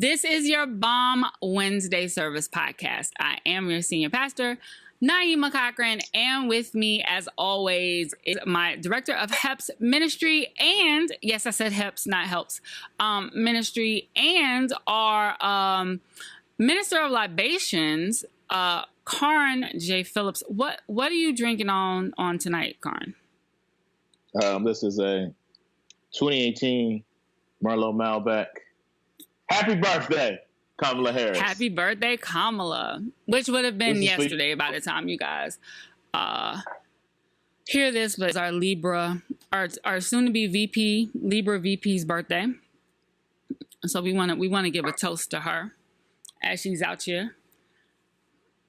This is your BOMM Wednesday service podcast. I am your senior pastor, Naima Cochrane, and with me, as always, is my director of HEPS ministry, and yes, I said HEPS, not HELPS, ministry, and our minister of libations, Carron J. Phillips. What are you drinking on tonight, Carron? This is a 2018 Merlot Malbec. Happy birthday, Kamala Harris. Happy birthday, Kamala. Which would have been yesterday by the time you guys hear this, but it's our Libra, our soon-to-be VP, Libra VP's birthday. So we want to give a toast to her as she's out here.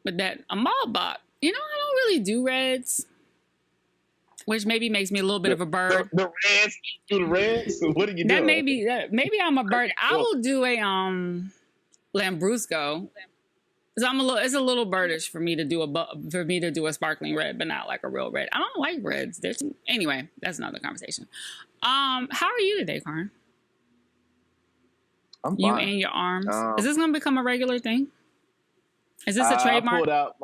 But that Amalbach, I don't really do reds, which maybe makes me a little bit of a bird. The reds, do the reds. What are you doing? Maybe I'm a bird. I will do a Lambrusco. So it's a little birdish for me to do a sparkling red, but not like a real red. I don't like reds. Anyway, that's another conversation. How are you today, Carron? I'm fine. You and your arms. Is this gonna become a regular thing? Is this a trademark? I pulled out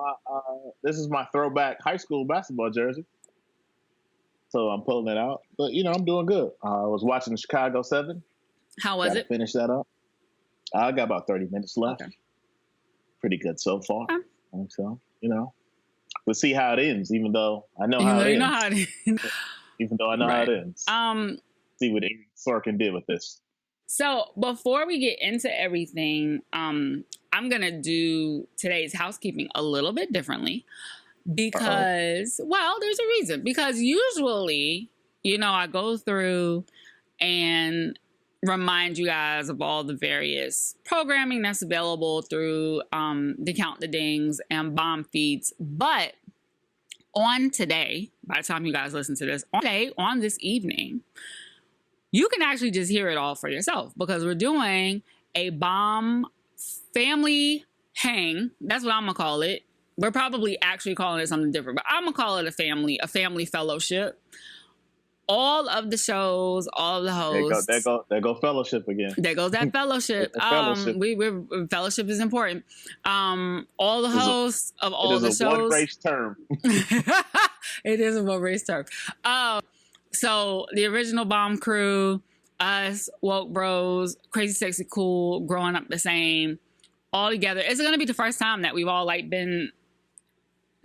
this is my throwback high school basketball jersey. So I'm pulling it out. But, I'm doing good. I was watching the Chicago 7. How was it? Finish that up. I got about 30 minutes left. Okay. Pretty good so far. Okay. So, we'll see how it ends, even though I know how it ends. Even though I know how it ends. See what Eric Sorkin did with this. So before we get into everything, I'm going to do today's housekeeping a little bit differently. Because, there's a reason. Because usually, I go through and remind you guys of all the various programming that's available through the Count the Dings and BOMM feeds. But on today, by the time you guys listen to this, on this evening, you can actually just hear it all for yourself. Because we're doing a BOMM family hang. That's what I'm going to call it. We're probably actually calling it something different, but I'm going to call it a family fellowship. All of the shows, all of the hosts. There go fellowship again. There goes that fellowship. Fellowship is important. All the hosts of all the shows. It is a one-race term. It is a one-race term. So the original BOMM crew, us, Woke Bros, Crazy Sexy Cool, Growing Up the Same, all together. It's going to be the first time that we've all been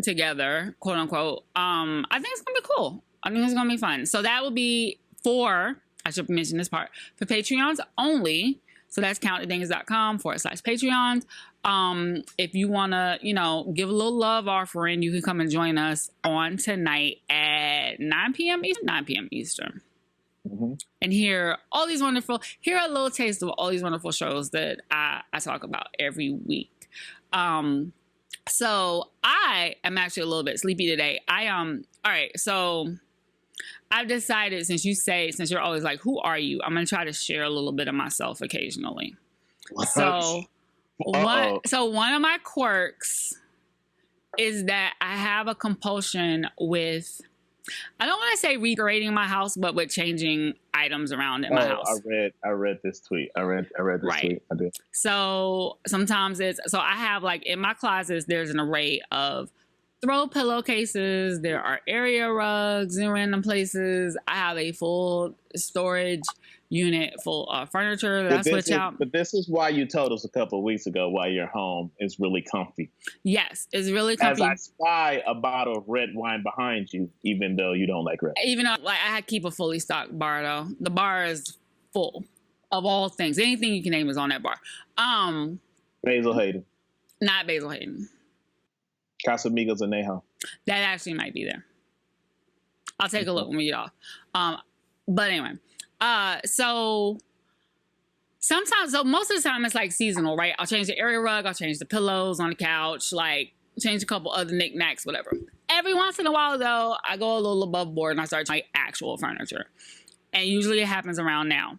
together, quote unquote. I think it's gonna be cool. I think it's gonna be fun. So that will be I should mention this part, for Patreons only. So that's countthedings.com/Patreons. If you wanna, give a little love offering, you can come and join us on tonight at 9 p.m. Eastern. Mm-hmm. And hear a little taste of all these wonderful shows that I talk about every week. So I am actually a little bit sleepy today. All right, so I've decided, since you're always like, who are you? I'm going to try to share a little bit of myself occasionally. What? So one of my quirks is that I have a compulsion with, I don't want to say redecorating my house, but with changing items around in my house. I read this tweet. I read this tweet. I did. So sometimes I have in my closets, there's an array of throw pillowcases. There are area rugs in random places. I have a full storage unit full of furniture that I switch out. But this is why you told us a couple of weeks ago why your home is really comfy. Yes, it's really comfy. As I spy a bottle of red wine behind you, even though you don't like red. Even though I keep a fully stocked bar though. The bar is full of all things. Anything you can name is on that bar. Basil Hayden. Not Basil Hayden. Casamigos Anejo. That actually might be there. I'll take a look when we get off. But anyway. So most of the time it's seasonal, right? I'll change the area rug, I'll change the pillows on the couch, change a couple other knickknacks, whatever. Every once in a while though, I go a little above board and I start trying actual furniture. And usually it happens around now.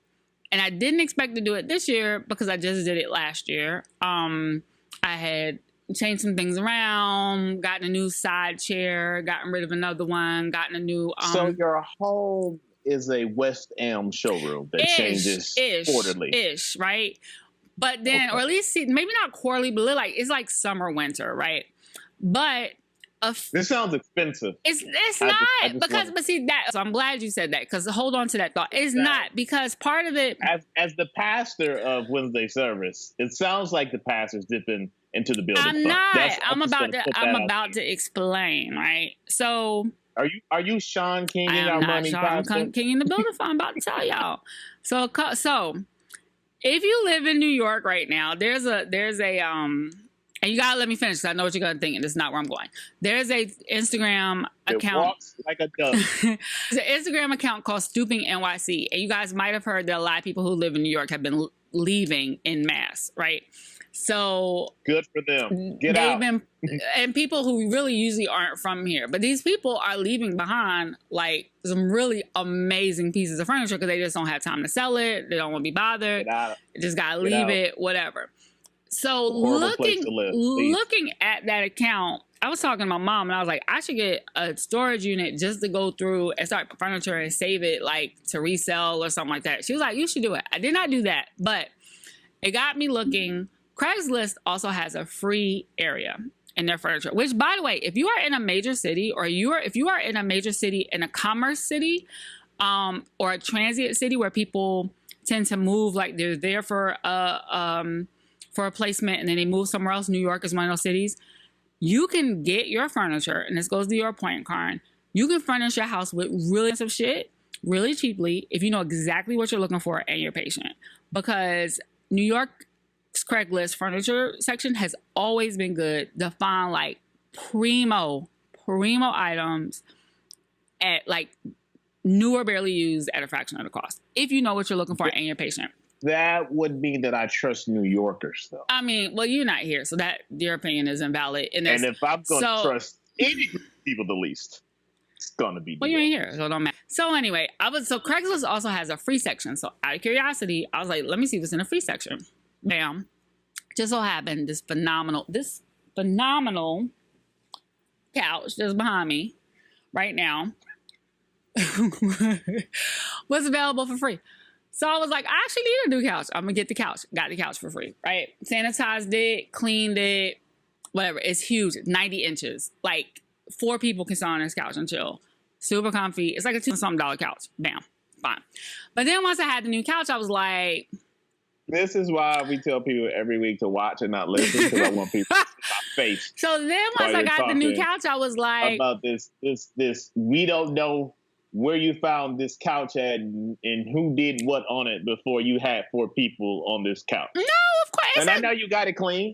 And I didn't expect to do it this year because I just did it last year. I had changed some things around, gotten a new side chair, gotten rid of another one, gotten a new... So your home is a West Elm showroom that changes quarterly. Right? But then, or at least maybe not quarterly, but like it's like summer, winter, right? But this sounds expensive. It's not because, but see that. So I'm glad you said that because hold on to that thought. It's not because part of it. As the pastor of Wednesday service, it sounds like the pastor's dipping into the building. I'm not. I'm about to explain. Right. So. Are you Sean Kinging our money? I'm Kinging the building fund. I'm about to tell y'all. So if you live in New York right now, there's a and you gotta let me finish because I know what you're gonna think, and this is not where I'm going. There's a Instagram account. It walks like a dove. There's an Instagram account called Stooping NYC, and you guys might have heard that a lot of people who live in New York have been leaving en masse, right? So good for them. Get out. And people who really usually aren't from here, but these people are leaving behind like some really amazing pieces of furniture because they just don't have time to sell it. They don't want to be bothered. They just gotta leave it, whatever. So looking at that account, I was talking to my mom and I was like, I should get a storage unit just to go through and start furniture and save it like to resell or something like that. She was like, you should do it. I did not do that, but it got me looking. Craigslist also has a free area in their furniture, which by the way, if you are in a major city or if you are in a major city, in a commerce city, or a transient city where people tend to move, like they're there for a placement and then they move somewhere else. New York is one of those cities. You can get your furniture, and this goes to your point, Carron. You can furnish your house with really expensive shit really cheaply if you know exactly what you're looking for and you're patient. Because New York's Craigslist furniture section has always been good to find like primo items at like new or barely used at a fraction of the cost. If you know what you're looking for and you're patient. That would mean that I trust New Yorkers, though. I mean, well, you're not here, so that your opinion is invalid. And if I'm going to trust any people the least, it's going to be. Well, you ain't here, so it don't matter. So anyway, so Craigslist also has a free section. So out of curiosity, I was like, let me see what's in the free section. Bam. Just so happened, this phenomenal couch that's behind me right now was available for free. So I was like, I actually need a new couch. I'm going to get the couch. Got the couch for free, right? Sanitized it, cleaned it, whatever. It's huge, 90 inches. Like 4 people can sit on this couch and chill. Super comfy. It's like a $2-something couch. Bam. Fine. But then once I had the new couch, I was like... This is why we tell people every week to watch and not listen, because I want people to see my face. So then once I got the new couch, I was like... About this, we don't know where you found this couch at and who did what on it before you had 4 people on this couch. No, of course. And I know you got it clean.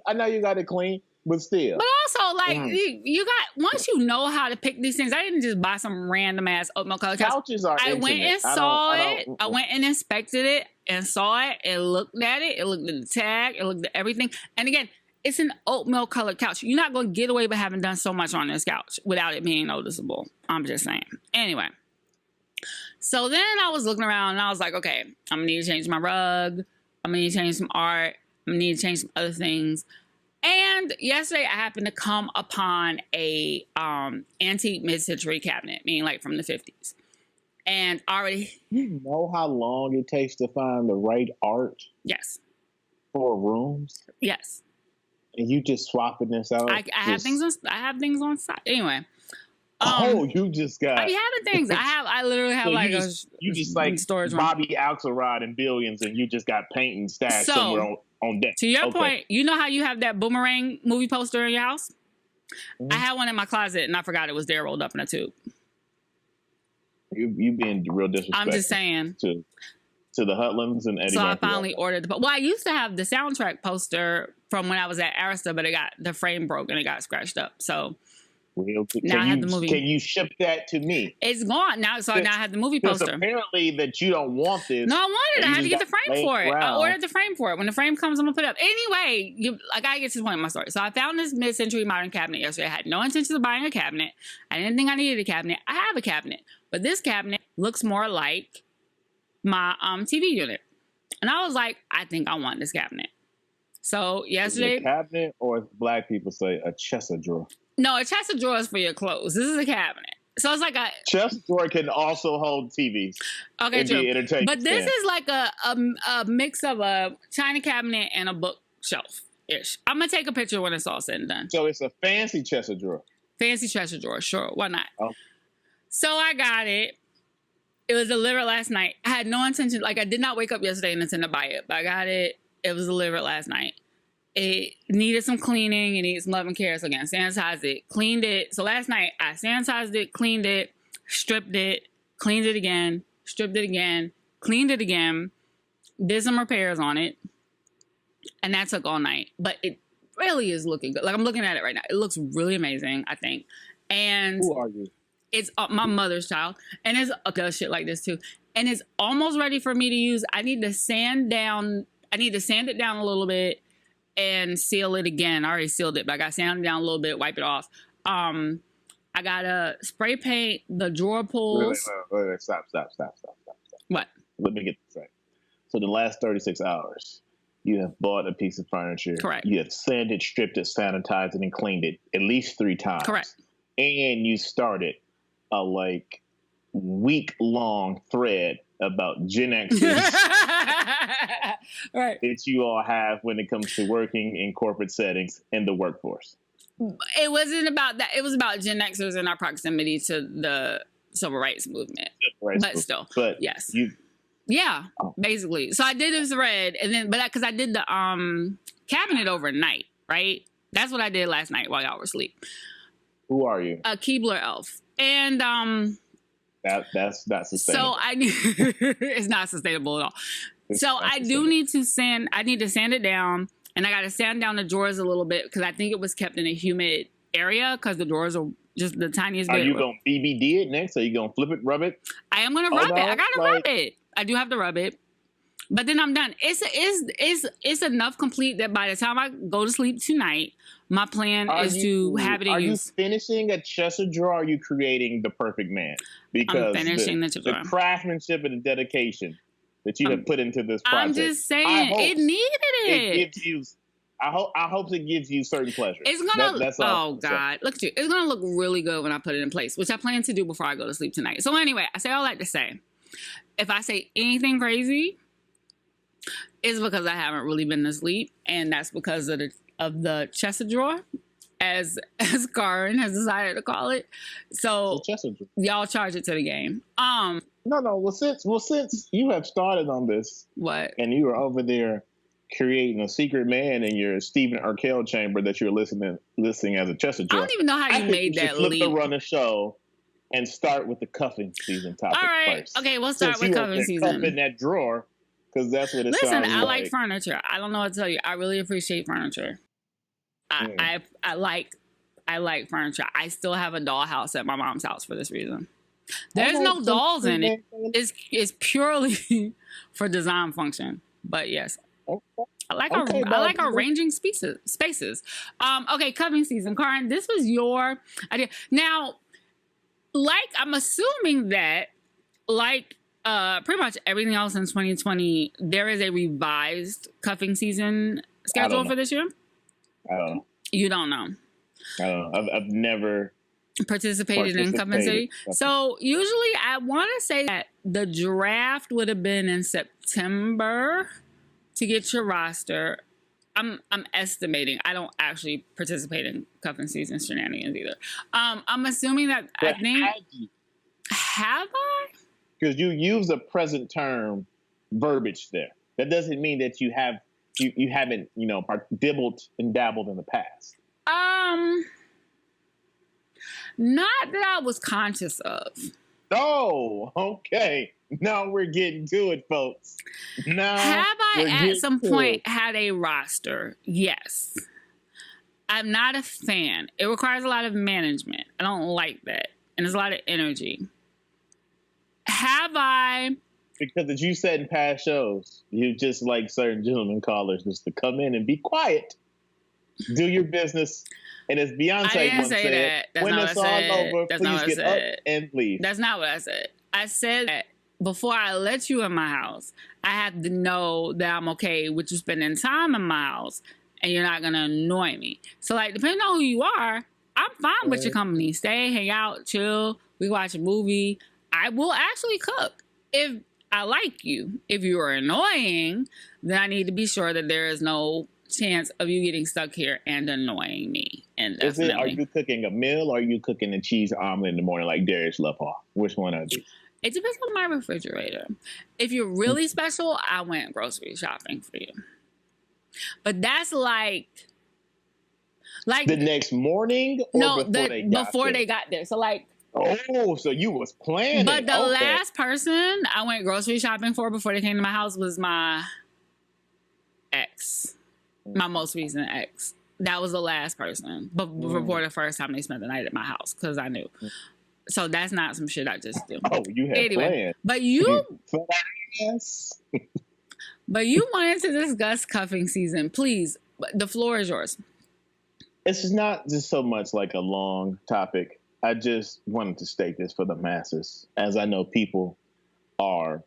But still. But also, like, you got, once you know how to pick these things, I didn't just buy some random ass oatmeal color couch. Couches are I went and saw it. I went and inspected it and saw it and looked at it. It looked at the tag. It looked at everything. And again, it's an oatmeal colored couch. You're not going to get away with having done so much on this couch without it being noticeable. I'm just saying. Anyway. So then I was looking around and I was like, okay, I'm going to need to change my rug. I'm going to need to change some art. I'm going to need to change some other things. And yesterday I happened to come upon a antique mid-century cabinet, meaning like from the 50s. And already... You know how long it takes to find the right art? Yes. For rooms? Yes. And you just swapping this out? I have things on site. Anyway. You just got... I be having things. I literally have so you just like storage Bobby Axelrod and Billions, and you just got paint and stashed somewhere on deck. To your point, you know how you have that Boomerang movie poster in your house? Mm-hmm. I had one in my closet, and I forgot it was there rolled up in a tube. You being real disrespectful. I'm just saying. To the Hutlands and Eddie So Murphy. I finally ordered the... Well, I used to have the soundtrack poster from when I was at Arista, but the frame broke and it got scratched up. So... Now I have the movie. Can you ship that to me? It's gone now, so now I have the movie poster. Apparently that you don't want this. No, I wanted it. I had to get the frame for it. I ordered the frame for it. When the frame comes, I'm gonna put it up. Anyway, I gotta get to the point of my story. So I found this mid-century modern cabinet yesterday. I had no intention of buying a cabinet. I didn't think I needed a cabinet. I have a cabinet, but this cabinet looks more like my TV unit, and I was like, I think I want this cabinet. So yesterday, is it a cabinet, or as black people say, a chest of drawer. No, a chest of drawers for your clothes. This is a cabinet. So it's like a chest drawer can also hold TVs. Okay, true. But this stand. is like a mix of a china cabinet and a bookshelf ish. I'm gonna take a picture when it's all said and done. So it's a fancy chest drawer. Fancy chest drawer, sure. Why not? Oh. So I got it. It was delivered last night. I had no intention. Like I did not wake up yesterday and intend to buy it, but I got it. It was delivered last night. It needed some cleaning. It needed some love and care. So again, sanitized it, cleaned it. So last night I sanitized it, cleaned it, stripped it, cleaned it again, stripped it again, cleaned it again, did some repairs on it. And that took all night. But it really is looking good. Like I'm looking at it right now. It looks really amazing, I think. And who are you? It's my mother's child. And it's does shit like this too. And it's almost ready for me to use. I need to sand it down a little bit and seal it again. I already sealed it, but I got to sand it down a little bit, wipe it off. I got to spray paint the drawer pulls. Wait, stop. What? Let me get this right. So the last 36 hours, you have bought a piece of furniture. Correct. You have sanded, stripped it, sanitized it, and cleaned it at least 3 times. Correct. And you started a week-long thread about Gen Xers right. that you all have when it comes to working in corporate settings in the workforce. It wasn't about that. It was about Gen Xers and our proximity to the civil rights movement. Still, yes. Yeah, basically. So I did this thread, and then, because I did the cabinet overnight, right? That's what I did last night while y'all were asleep. Who are you? A Keebler elf, and that's not sustainable. So it's not sustainable at all. So I do need to sand. I need to sand it down, and I got to sand down the drawers a little bit because I think it was kept in a humid area because the drawers are just the tiniest bit. Are you gonna BBD it next? Are you gonna flip it, rub it? I am gonna rub it. I gotta rub it. I do have to rub it, but then I'm done. It's enough complete that by the time I go to sleep tonight, my plan is to have it in use. Are you finishing a chest drawer? Or are you creating the perfect man? Because I'm finishing the craftsmanship and the dedication that you have put into this project. I'm just saying, it needed it. It gives you. I hope it gives you certain pleasure. It's gonna. That's all. Oh God, look at you! It's gonna look really good when I put it in place, which I plan to do before I go to sleep tonight. So anyway, I say all that to say, if I say anything crazy, it's because I haven't really been to sleep, and that's because of the chest drawer, as Carron has decided to call it. So y'all charge it to the game. No. Well, since you have started on this, what? And you were over there creating a secret man in your Stephen Urkel chamber that you're listening as a chest drawer. I don't even know how you made that leap. Flip the run of show and start with the cuffing season topic first. Okay, we'll start with cuffing season. Cuff in that drawer because that's what it sounds like. Listen, I like furniture. I don't know what to tell you. I really appreciate furniture. I like furniture. I still have a dollhouse at my mom's house for this reason. There's no dolls in it. It's purely for design function. But yes. I like our ranging spaces. Okay, cuffing season. Carron, this was your idea. Now, I'm assuming that, pretty much everything else in 2020, there is a revised cuffing season schedule for this year? I don't know. You don't know? I don't know. I've never participated in Cuffing City. So usually I want to say that the draft would have been in September to get your roster. I'm estimating. I don't actually participate in cuffing season shenanigans either. I'm assuming that I think have I? Because you use a present term verbiage there. That doesn't mean that you haven't dibbled and dabbled in the past. Not that I was conscious of. Oh, okay. Now we're getting to it, folks. Now have I at some point had a roster? Yes. I'm not a fan. It requires a lot of management. I don't like that. And there's a lot of energy. Have I? Because as you said in past shows, you just like certain gentlemen callers just to come in and be quiet, do your business. And as Beyonce once said, when it's all over, please get up and leave. That's not what I said. I said that before I let you in my house, I have to know that I'm okay with you spending time in my house and you're not going to annoy me. So, depending on who you are, I'm fine with your company. Stay, hang out, chill. We watch a movie. I will actually cook if I like you. If you are annoying, then I need to be sure that there is no chance of you getting stuck here and annoying me. And definitely. Are you cooking a meal or are you cooking a cheese omelet in the morning like Darius Lepar? Which one are these? It depends on my refrigerator. If you're really special, I went grocery shopping for you. But that's like the next morning or before they got there. So like, oh, so you was planning. But the last person I went grocery shopping for before they came to my house was my ex. My most recent ex. That was the last person. But before the first time they spent the night at my house, because I knew. So that's not some shit I just do. Oh, you had planned. But you But you wanted to discuss cuffing season. Please, the floor is yours. It's not just so much like a long topic. I just wanted to state this for the masses, as I know people are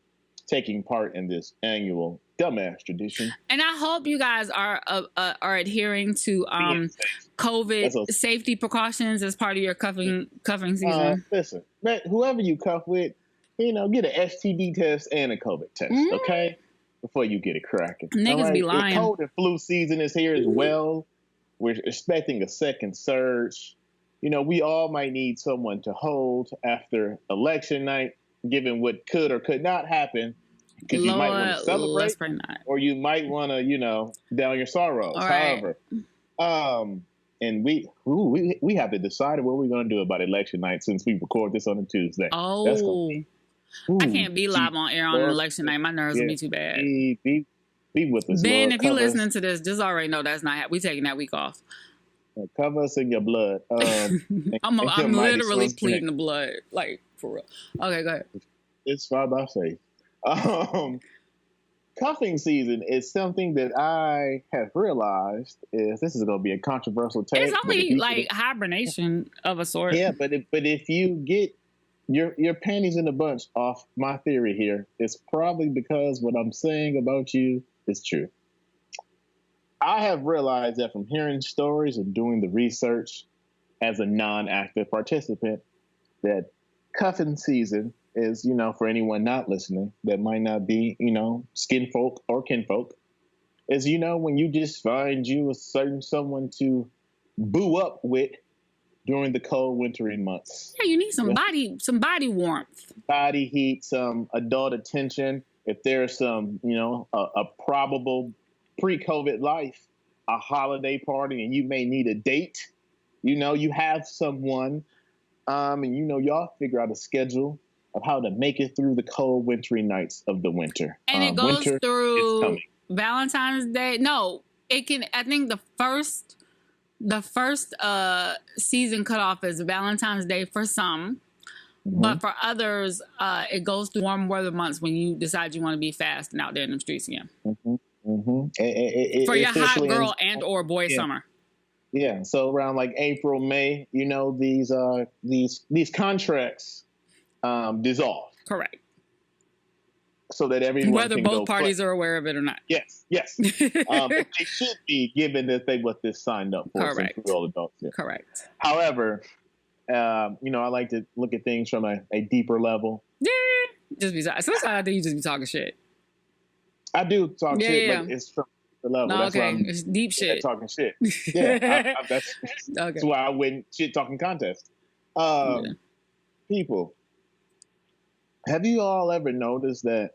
taking part in this annual dumbass tradition. And I hope you guys are adhering to COVID safety precautions as part of your cuffing season. Listen, whoever you cuff with, get an STD test and a COVID test, okay? Before you get it cracking. Niggas be lying. The cold and flu season is here as well. We're expecting a second surge. We all might need someone to hold after election night, given what could or could not happen. Because you might want to celebrate, or you might want to, down your sorrows. However, and we have to decide what we're going to do about election night since we record this on a Tuesday. Oh, I can't be live on air on election night. My nerves will be too bad. Be with us, Ben. If you're listening to this, just already know that's not. We taking that week off. Cover us in your blood. I'm literally pleading the blood, like for real. Okay, go ahead. It's fine by faith. Cuffing season is something that I have realized this is going to be a controversial take. It's only like hibernation of a sort. Yeah, but if you get your panties in a bunch off my theory here, it's probably because what I'm saying about you is true. I have realized that from hearing stories and doing the research as a non-active participant, that cuffing season is, for anyone not listening that might not be, skin folk or kinfolk, is, when you just find you a certain someone to boo up with during the cold wintry months. Yeah, you need some body warmth. Body heat, some adult attention. If there's some, a probable pre-COVID life, a holiday party, and you may need a date, you have someone, and y'all figure out a schedule of how to make it through the cold wintry nights of the winter. And it goes through Valentine's Day. No, it can, I think the first season cutoff is Valentine's Day for some. But for others, it goes through warm weather months when you decide you want to be fast and out there in the streets again. For your hot girl and or boy summer. Yeah, so around like April, May, these contracts dissolve. Correct. So that everyone whether can both parties are aware of it or not. Yes. They should be, given that they what this signed up for. Correct. All adults. Yeah. Correct. However, I like to look at things from a deeper level. Yeah, sometimes I think you just be talking shit. I do talk shit, but it's from the level. No, that's okay, it's deep shit. Talking shit. Yeah, that's why I win shit talking contest. People, have you all ever noticed that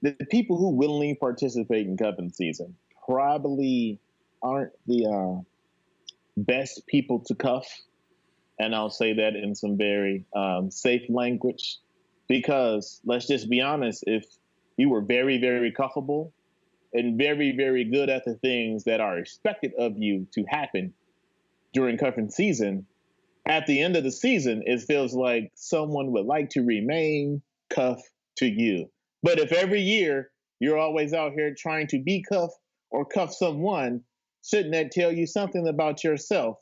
the people who willingly participate in cuffing season probably aren't the best people to cuff? And I'll say that in some very safe language, because let's just be honest, if you were very, very cuffable and very, very good at the things that are expected of you to happen during cuffing season, at the end of the season, it feels like someone would like to remain cuffed to you. But if every year you're always out here trying to be cuffed or cuff someone, shouldn't that tell you something about yourself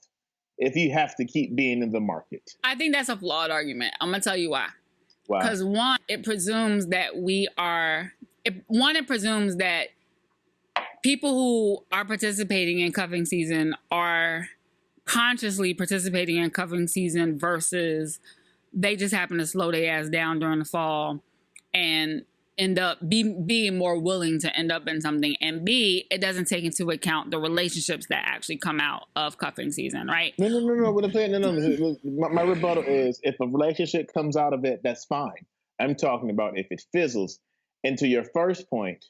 if you have to keep being in the market? I think that's a flawed argument. I'm going to tell you why. Because one, it presumes that it presumes that people who are participating in cuffing season are consciously participating in cuffing season versus they just happen to slow their ass down during the fall and end up being more willing to end up in something. And B, it doesn't take into account the relationships that actually come out of cuffing season, right? No. What I'm saying, no. My rebuttal is if a relationship comes out of it, that's fine. I'm talking about if it fizzles. And to your first point,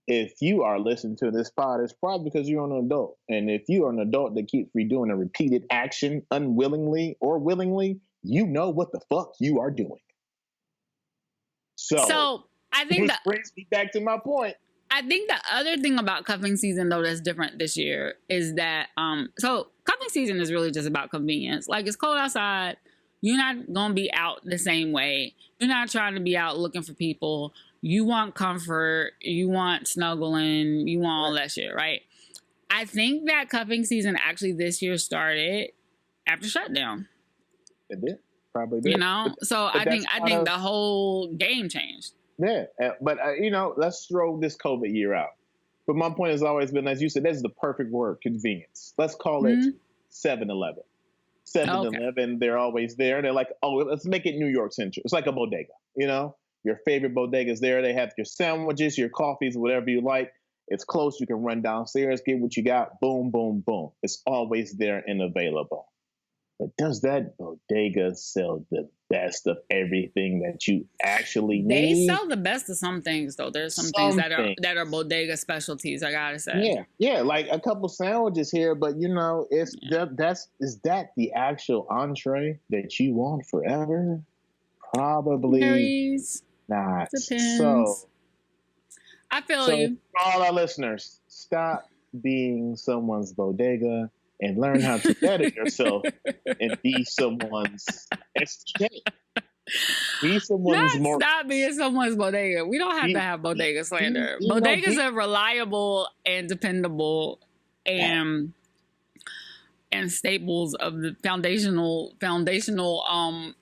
if you are listening to this pod, it's probably because you're an adult. And if you are an adult that keeps redoing a repeated action unwillingly or willingly, you know what the fuck you are doing. So I think that brings me back to my point. I think the other thing about cuffing season, though, that's different this year is that, so cuffing season is really just about convenience. Like, it's cold outside. You're not going to be out the same way. You're not trying to be out looking for people. You want comfort. You want snuggling. You want all that shit, right? I think that cuffing season actually this year started after shutdown. It did. Probably did. You know? So I think the whole game changed. Yeah. But, let's throw this COVID year out. But my point has always been, as you said, that's the perfect word, convenience. Let's call it 7-Eleven. 7-Eleven, they're always there. They're like, oh, let's make it New York centric. It's like a bodega, Your favorite bodega's there. They have your sandwiches, your coffees, whatever you like. It's close. You can run downstairs, get what you got. Boom, boom, boom. It's always there and available. But does that bodega sell the best of everything that you actually need? They sell the best of some things, though. There's some things that are bodega specialties, I gotta say. Yeah, like a couple sandwiches here, but is that the actual entree that you want forever? Probably Varies. Not. Depends. So I feel you. All our listeners, stop being someone's bodega and learn how to better yourself and be someone's STK. Be someone's Stop being someone's bodega. We don't have to have bodega slander. Bodegas are reliable and dependable and staples of the foundational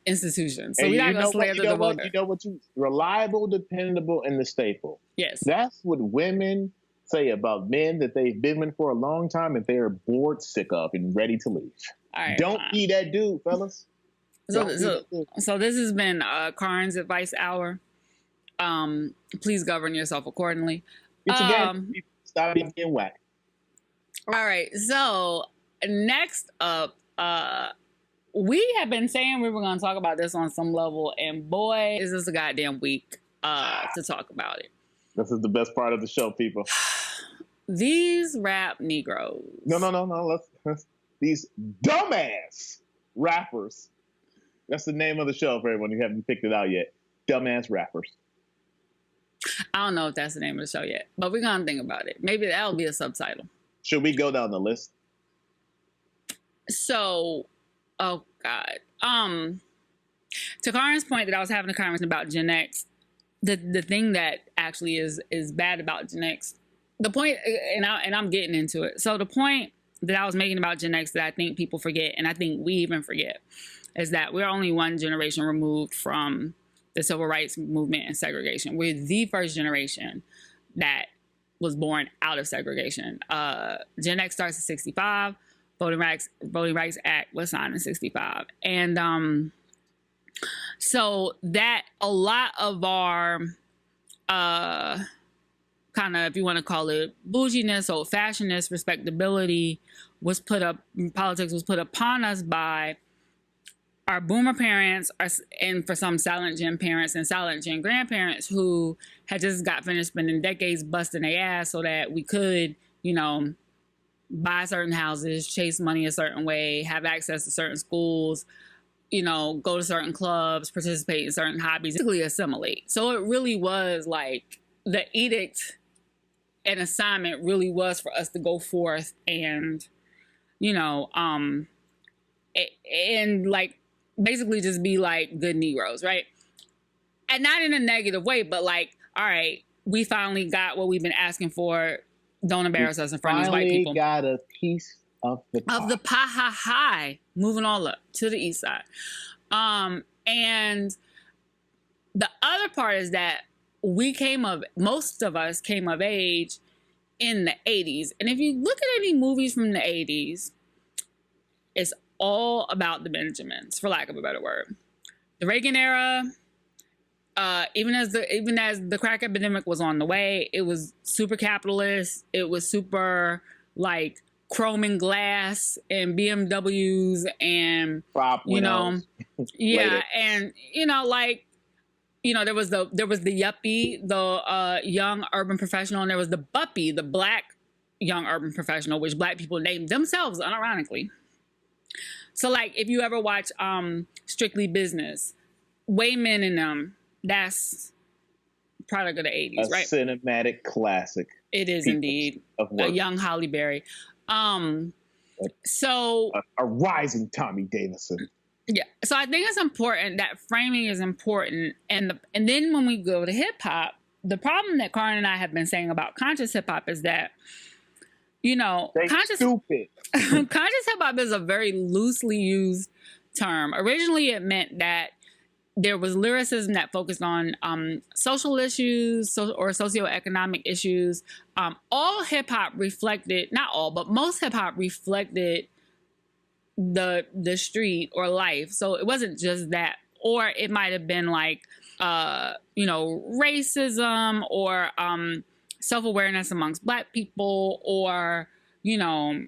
institutions. So we're not going to slander the bodega. You know what? Reliable, dependable, and the staple. Yes. That's what women say about men that they've been with for a long time and they're bored, sick of, and ready to leave. All right, Don't be that dude, fellas. So this has been Carron's Advice Hour. Please govern yourself accordingly. Stop being whack. All right. So next up, we have been saying we were going to talk about this on some level, and boy, is this a goddamn week to talk about it. This is the best part of the show, people. These rap Negroes. No. These dumbass rappers. That's the name of the show for everyone who haven't picked it out yet. Dumbass rappers. I don't know if that's the name of the show yet, but we're going to think about it. Maybe that'll be a subtitle. Should we go down the list? So, oh God. To Carron's point that I was having a conversation about Gen X, the thing that actually is bad about Gen X, the point, and I'm getting into it. So the point that I was making about Gen X that I think people forget, and I think we even forget, is that we're only one generation removed from the civil rights movement and segregation. We're the first generation that was born out of segregation. Gen X starts at 65. Voting Rights Act was signed in 65. And so that a lot of our kind of, if you want to call it bouginess, old-fashionedness, respectability politics was put upon us by our boomer parents, and for some silent gen parents and silent gen grandparents who had just got finished spending decades busting their ass so that we could, buy certain houses, chase money a certain way, have access to certain schools, go to certain clubs, participate in certain hobbies, basically assimilate. So it really was like the edict and assignment really was for us to go forth and, and like basically just be like good Negroes, right? And not in a negative way, but like, all right, we finally got what we've been asking for. Don't embarrass us in front of these white people. Got a piece of the pie. Of the pie, high, moving all up to the east side. And the other part is that most of us came of age in the 80s. And if you look at any movies from the 80s, it's all about the Benjamins, for lack of a better word. The Reagan era, even as the crack epidemic was on the way, it was super capitalist. It was super like chrome and glass and BMWs and you know, yeah, and you know, like, you know, there was the yuppie, the young urban professional, and there was the buppy, the black young urban professional, which black people named themselves unironically. So like, if you ever watch Strictly Business, Wayman and them, that's product of the 80s, right? Cinematic classic. It is indeed. A young Halle Berry. So a rising Tommy Davidson. Yeah. So I think it's important, that framing is important. And then when we go to hip hop, the problem that Carron and I have been saying about conscious hip hop is that, you know, conscious hip hop is a very loosely used term. Originally, it meant that there was lyricism that focused on social issues or socioeconomic issues. All hip hop reflected, not all, but most hip hop reflected the street or life. So it wasn't just that, or it might have been like, you know, racism or self-awareness amongst Black people, or, you know,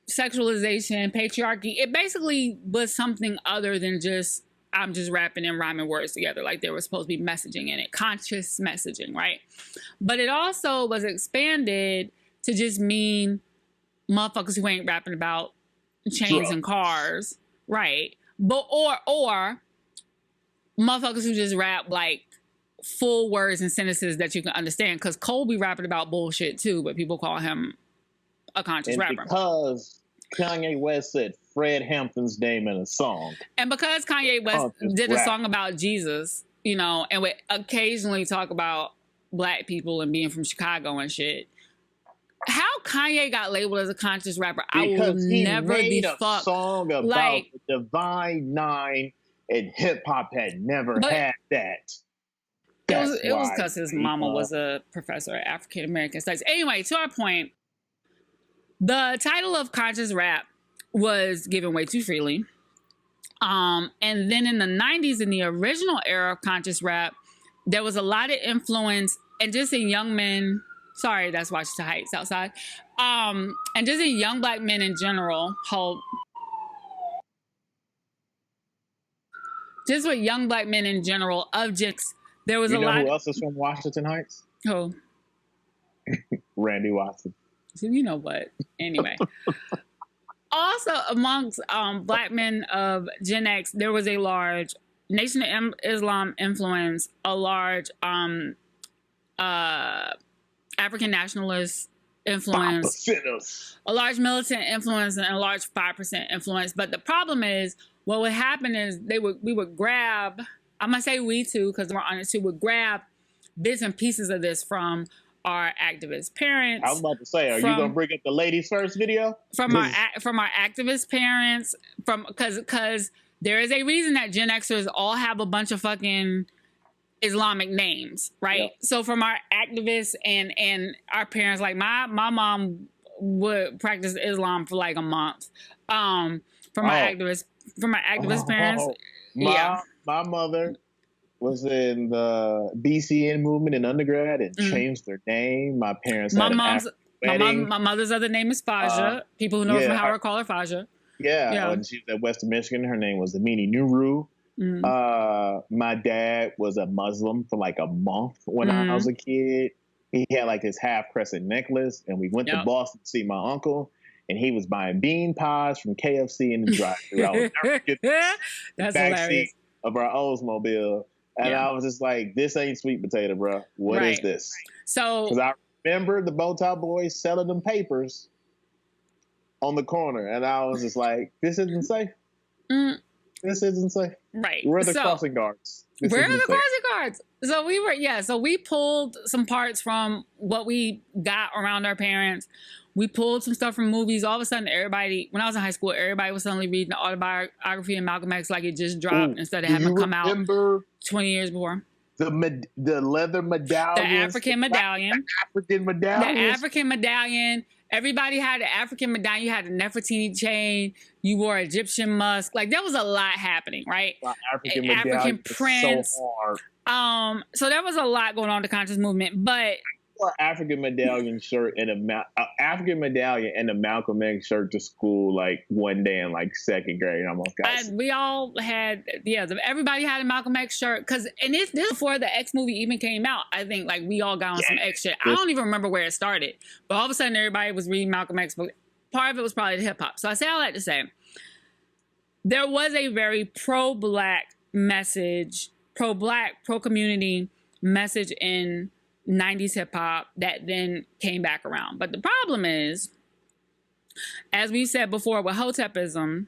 sexualization, patriarchy. It basically was something other than just, I'm just rapping and rhyming words together. Like, there was supposed to be messaging in it, conscious messaging, right? But it also was expanded to just mean motherfuckers who ain't rapping about chains and cars, right? But or motherfuckers who just rap like full words and sentences that you can understand. Because Cole be rapping about bullshit too, but people call him a conscious rapper. Because Kanye West said Fred Hampton's name in a song. And because Kanye West did a song about Jesus, you know, and would occasionally talk about Black people and being from Chicago and shit. How Kanye got labeled as a conscious rapper, because I will never be fucked. A song about like, the Divine Nine, and hip hop had never had that. It was because his mama was a professor at African American studies. Anyway, to our point, the title of conscious rap was given way too freely. And then in the 90s, in the original era of conscious rap, there was a lot of influence, and just in young men. Sorry, that's Washington Heights outside. And just in young Black men in general, just with young Black men in general, there was a lot. You know who else is from Washington Heights? Who? Randy Watson. So you know what? Anyway. Also, amongst Black men of Gen X, there was a large Nation of Islam influence, a large African nationalist influence, a large militant influence, and a large 5% influence. But the problem is, what would happen is we would grab, I'm gonna say we too, because we're honest too, would grab bits and pieces of this from our activist parents. I was about to say, are you gonna bring up the ladies first video? From our activist parents, because there is a reason that Gen Xers all have a bunch of fucking Islamic names, right? Yep. So from our activists and our parents, like my mom would practice Islam for like a month. From our activist parents, my mother was in the BCN movement in undergrad and changed their name. My parents had my mother's other name is Faja. People who know her from Howard call her Faja. Yeah. When she was at Western Michigan, her name was Amini Nuru. My dad was a Muslim for like a month when I was a kid. He had like this half crescent necklace, and we went to Boston to see my uncle, and he was buying bean pies from KFC in the drive-thru. I would never get the backseat of our Oldsmobile, and I was just like, "This ain't sweet potato, bro. What is this?" So, because I remember the Bowtie Boys selling them papers on the corner, and I was just like, "This isn't safe. This isn't safe." Right. We're the crossing guards. We're the crossing guards. So we pulled some parts from what we got around our parents. We pulled some stuff from movies. All of a sudden, when I was in high school, everybody was suddenly reading the autobiography of Malcolm X like it just dropped instead of having come out 20 years before. The leather medallion. The African medallion. The African medallion. Everybody had an African medallion. You had a Nefertiti chain. You wore Egyptian musk. Like, there was a lot happening, right? African prince. So hard. So there was a lot going on in the conscious movement, but African medallion shirt and African medallion and a Malcolm X shirt to school like one day in like second grade. Almost got we all had everybody had a Malcolm X shirt and this before the X movie even came out. I think like we all got on some X shit. I don't even remember where it started, but all of a sudden everybody was reading Malcolm X book. Part of it was probably the hip hop. So I say all that to say there was a very pro-black message, pro-black, pro-community message in 90s hip hop that then came back around. But the problem is, as we said before with Hotepism,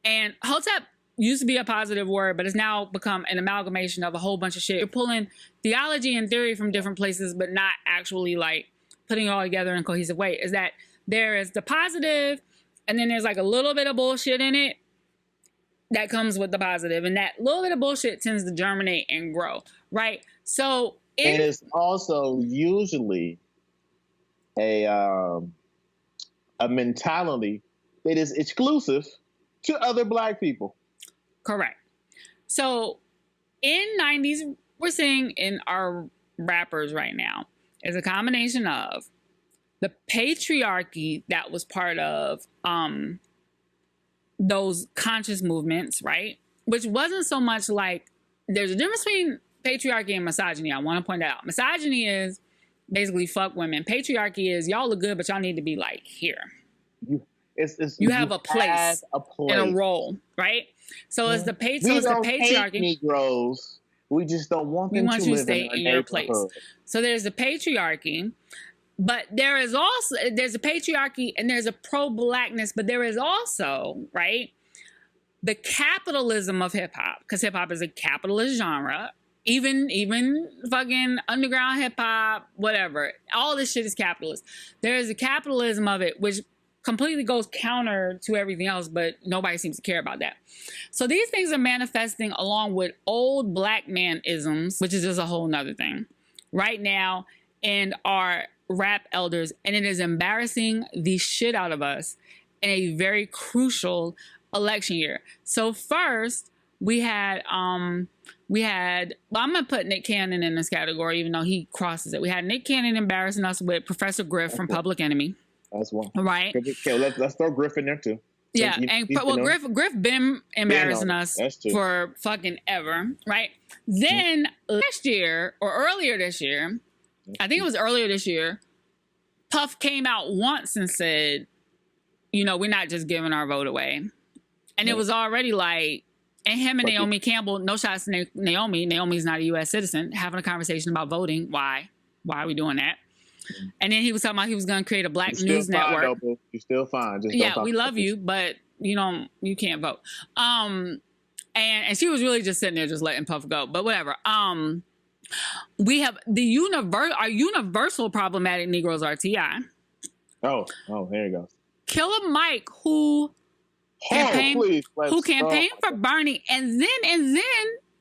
and Hotep used to be a positive word, but it's now become an amalgamation of a whole bunch of shit. You're pulling theology and theory from different places, but not actually like putting it all together in a cohesive way. Is that there is the positive, and then there's like a little bit of bullshit in it that comes with the positive, and that little bit of bullshit tends to germinate and grow, right? So and it's also usually a mentality that is exclusive to other Black people. Correct. So in 90s, we're seeing in our rappers right now is a combination of the patriarchy that was part of those conscious movements, right? Which wasn't so much like, there's a difference between patriarchy and misogyny. I want to point that out. Misogyny is basically fuck women. Patriarchy is y'all look good, but y'all need to be like here. You have a place and a role, right? So it's the patriarchy. Hate Negroes. We just don't want them to stay in your place. So there's the patriarchy, but there's a patriarchy and there's a pro-blackness, but there is also, right, the capitalism of hip hop, because hip hop is a capitalist genre. Even fucking underground hip hop, whatever, all this shit is capitalist. There is a capitalism of it, which completely goes counter to everything else, but nobody seems to care about that. So these things are manifesting along with old Black man isms, which is just a whole nother thing right now, and our rap elders, and it is embarrassing the shit out of us in a very crucial election year. So first we had I'm gonna put Nick Cannon in this category, even though he crosses it. We had Nick Cannon embarrassing us with Professor Griff from Public Enemy. That's one. Right. Okay, let's throw Griff in there too. Yeah, Griff been embarrassing us for fucking ever, right? Then last year or earlier this year, I think it was earlier this year, Puff came out once and said, we're not just giving our vote away. And it was already like, and him and Naomi Campbell, no shots to Naomi. Naomi's not a U.S. citizen, having a conversation about voting. Why are we doing that? And then he was talking about he was going to create a Black news network. You're still fine. We love you, but you can't vote. And she was really just sitting there just letting Puff go. But whatever. We have our universal problematic Negroes are T.I. Oh, there you go. Killer Mike, who campaigned for Bernie, and then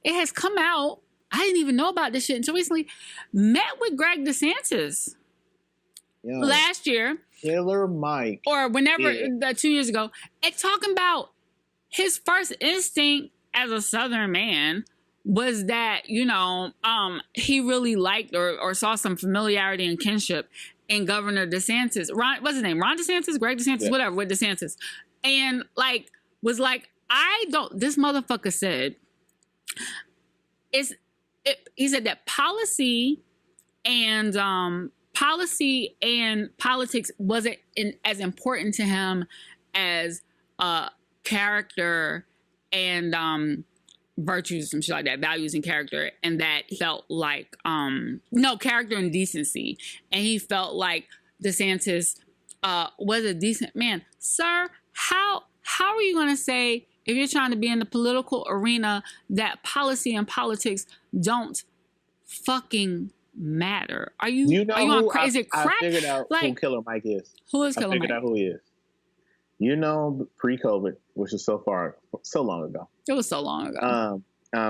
it has come out. I didn't even know about this shit until recently. Met with Greg DeSantis last year, Killer Mike, or whenever 2 years ago, and talking about his first instinct as a Southern man was that he really liked or saw some familiarity and kinship in Governor DeSantis. What's his name? Ron DeSantis, Greg DeSantis, whatever, with DeSantis. And was like, this motherfucker said, he said that policy and politics wasn't as important to him as character and virtues, some shit like that, values and character, and that he felt like character and decency, and he felt like DeSantis was a decent man. Sir, how are you going to say, if you're trying to be in the political arena, that policy and politics don't fucking matter? Are you on crazy crap? I figured out who Killer Mike is. Who is Killer Mike? I figured out who he is. Pre-COVID, which is so long ago. It was so long ago.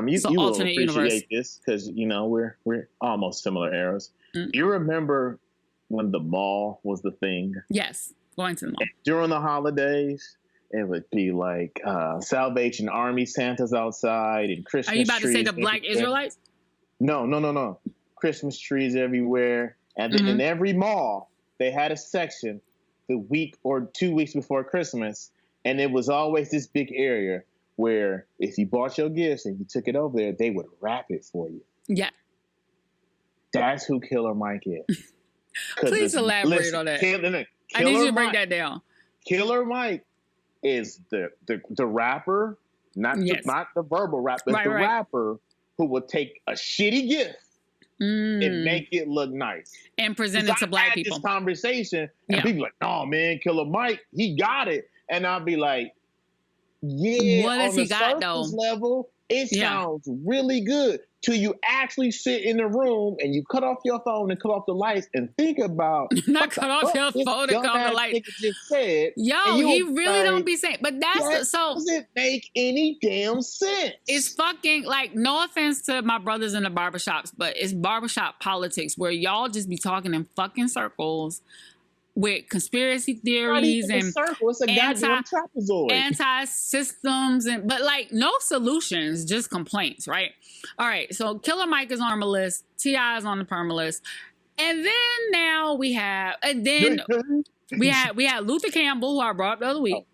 You will appreciate this because we're almost similar eras. Mm-hmm. You remember when the mall was the thing. Yes, going to the mall. And during the holidays, it would be like Salvation Army Santas outside and Christmas trees. Are you about to say the Black Israelites? No. Christmas trees everywhere. And then in every mall, they had a section the week or 2 weeks before Christmas. And it was always this big area where if you bought your gifts and you took it over there, they would wrap it for you. Yeah. That's who Killer Mike is. Please elaborate on that. I need you to break that down. Killer Mike is the rapper, not the verbal rap, but the rapper who will take a shitty gift and make it look nice and present it to black people. This conversation and people like, "No, man, Killer Mike, he got it," and I'll be like, "Yeah, what does he got though?" Level, it sounds really good. Till you actually sit in the room and you cut off your phone and cut off the lights and think about not cut off your phone and cut off the lights. Just said, he really don't be saying. But that's doesn't make any damn sense. It's fucking like, no offense to my brothers in the barbershops, but it's barbershop politics where y'all just be talking in fucking circles with conspiracy theories and anti-systems, but like no solutions, just complaints, right? All right, so Killer Mike is on the list, T.I. is on the perma list, and then now we had Luther Campbell, who I brought up the other week.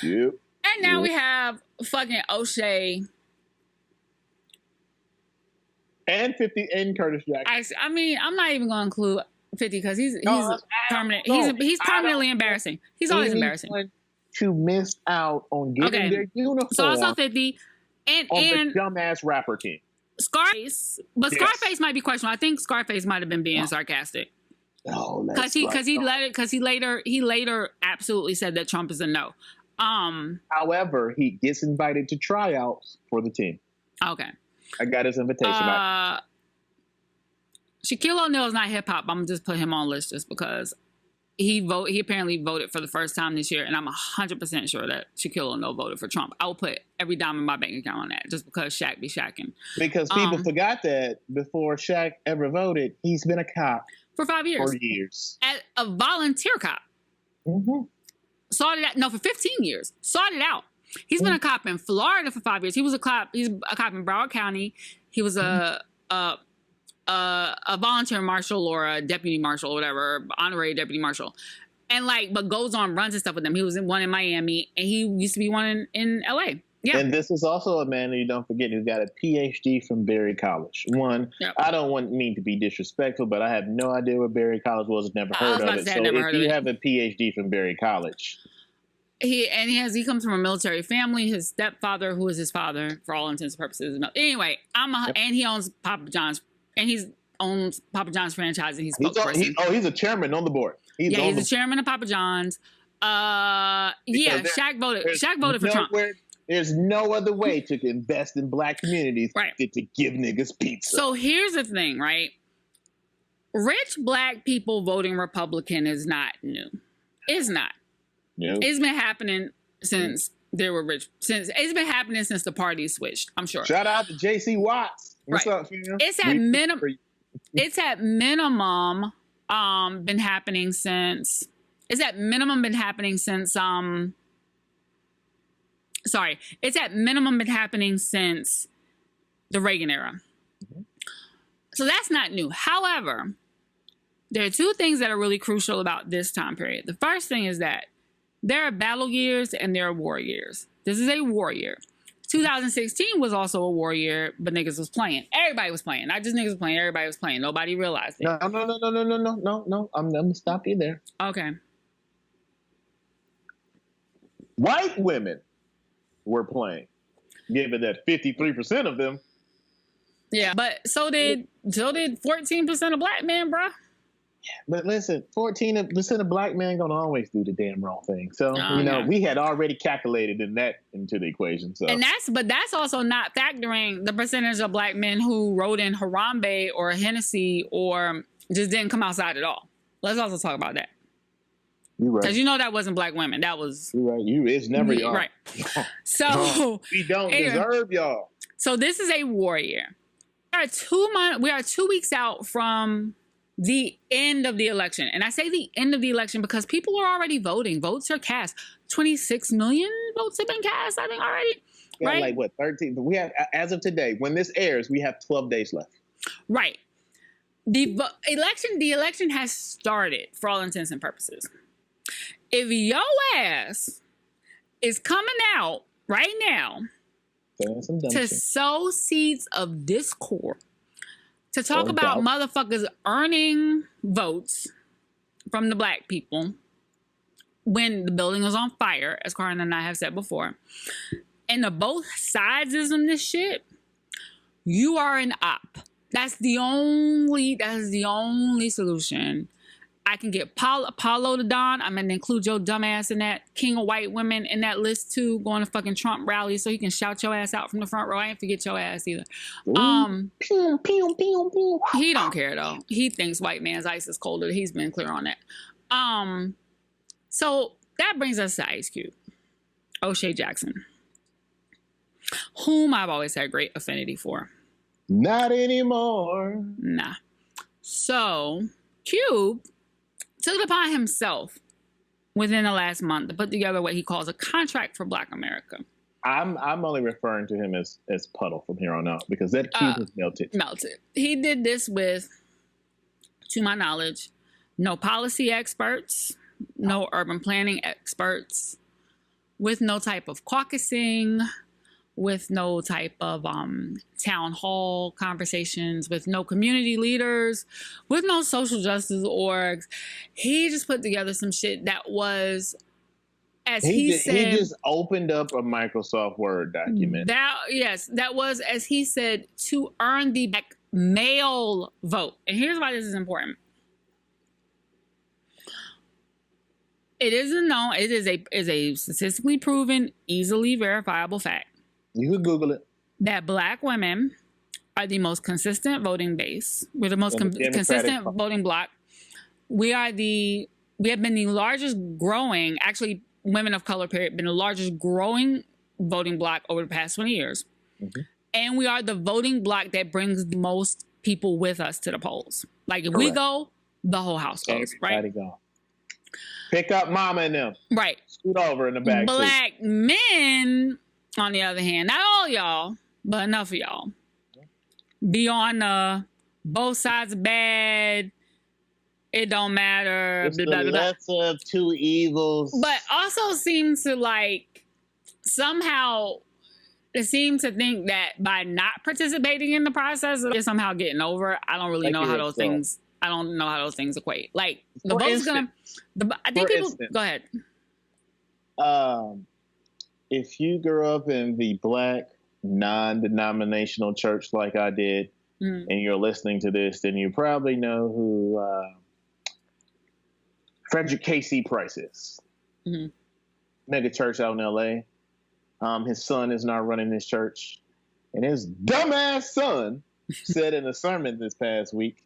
Yep. And now we have fucking O'Shea and 50 and Curtis Jackson. I mean, I'm not even going to include 50 because he's permanent. He's permanently embarrassing. He's always embarrassing. To miss out on getting their uniform. So also 50 and the dumbass rapper team. Scarface, but Scarface might be questionable. I think Scarface might have been being sarcastic. No, because he later absolutely said that Trump is a no. However, he gets invited to tryouts for the team. Okay, I got his invitation. Shaquille O'Neal is not hip hop. I'm gonna just put him on list just because he apparently voted for the first time this year, and I'm 100% sure that Shaquille O'Neal voted for Trump. I will put every dime in my bank account on that just because Shaq be shacking. Because people forgot that before Shaq ever voted, he's been a cop for 5 years. 4 years. As a volunteer cop. Mm-hmm. For 15 years. Started out. He's been a cop in Florida for 5 years. He's a cop in Broward County. He was a volunteer marshal or a deputy marshal or whatever, honorary deputy marshal. And but goes on runs and stuff with them. He was in one in Miami and he used to be one in LA. Yeah. And this is also a man that you don't forget who got a PhD from Berry College. I don't mean to be disrespectful, but I have no idea what Berry College was. Never heard of it. So if you have a PhD from Berry College. He comes from a military family. His stepfather, who is his father, for all intents and purposes. Anyway, and he owns Papa John's. And he owns Papa John's franchise, and he's a chairman on the board. He's a chairman of Papa John's. Shaq voted for Trump. There's no other way to invest in black communities than to give niggas pizza. So here's the thing, right? Rich black people voting Republican is not new. It's not. No. It's been happening since there were rich. It's been happening since the party switched. I'm sure. Shout out to J.C. What's up, fam? It's at minimum been happening since. It's at minimum been happening since. It's at minimum been happening since the Reagan era. Mm-hmm. So that's not new. However, there are two things that are really crucial about this time period. The first thing is that there are battle years and there are war years. This is a war year. 2016 was also a war year, but niggas was playing. Everybody was playing. Not just niggas was playing. Everybody was playing. Nobody realized it. No. I'm gonna stop you there. Okay. White women were playing, given that 53% of them. Yeah, but so did 14% of black men, bruh. But listen, 14% of black men gonna always do the damn wrong thing. So we had already calculated into the equation. So that's also not factoring the percentage of black men who rode in Harambe or Hennessy or just didn't come outside at all. Let's also talk about that. You're right. Because that wasn't black women. That was you're right. It's never y'all. Right. So we don't deserve y'all. So this is a war year. We are 2 weeks out from the end of the election. And I say the end of the election because people are already voting. Votes are cast. 26 million votes have been cast, I think, already. Yeah, right? Like what, 13? But we have, as of today, when this airs, we have 12 days left. Right. The election has started for all intents and purposes. If your ass is coming out right now to sow seeds of discord, to talk about motherfuckers earning votes from the black people when the building was on fire, as Carron and I have said before, and the both sides ism this shit, you are an op. That's the only solution. I can get Paulo the Don. I'm going to include your dumbass in that king of white women in that list too, going to fucking Trump rallies so he can shout your ass out from the front row. I ain't forget your ass either. Pew, pew, pew, pew. He don't care though. He thinks white man's ice is colder. He's been clear on that. So that brings us to Ice Cube, O'Shea Jackson, whom I've always had great affinity for. Not anymore. Nah. So Cube took it upon himself within the last month to put together what he calls a contract for Black America. I'm only referring to him as Puddle from here on out because that cube is melted. Melted. He did this with, to my knowledge, no policy experts, no urban planning experts, with no type of caucusing, with no type of town hall conversations, with no community leaders, with no social justice orgs. He just put together some shit that was, as he said... He just opened up a Microsoft Word document. That was, as he said, to earn the black male vote. And here's why this is important. It isn't known. It is a statistically proven, easily verifiable fact. You could Google it. That Black women are the most consistent voting base. We're the most consistent voting bloc. We have been the largest growing, actually women of color period, been the largest growing voting bloc over the past 20 years. Mm-hmm. And we are the voting bloc that brings the most people with us to the polls. Like if we go, the whole house goes, right? Go. Pick up mama and them. Right. Scoot over in the back Black seat. men, on the other hand, not all y'all, but enough of y'all, be on both sides bad. It don't matter. It's the lesser of two evils. But also seem to somehow seem to think that by not participating in the process, they're somehow getting over. I don't really know how those things. I don't know how those things equate. Like the vote's gonna. I think people. Go ahead. If you grew up in the Black non-denominational church like I did, and you're listening to this, then you probably know who Frederick K.C. Price is. Mm-hmm. Mega church out in L.A. His son is now running this church. And his dumbass son said in a sermon this past week,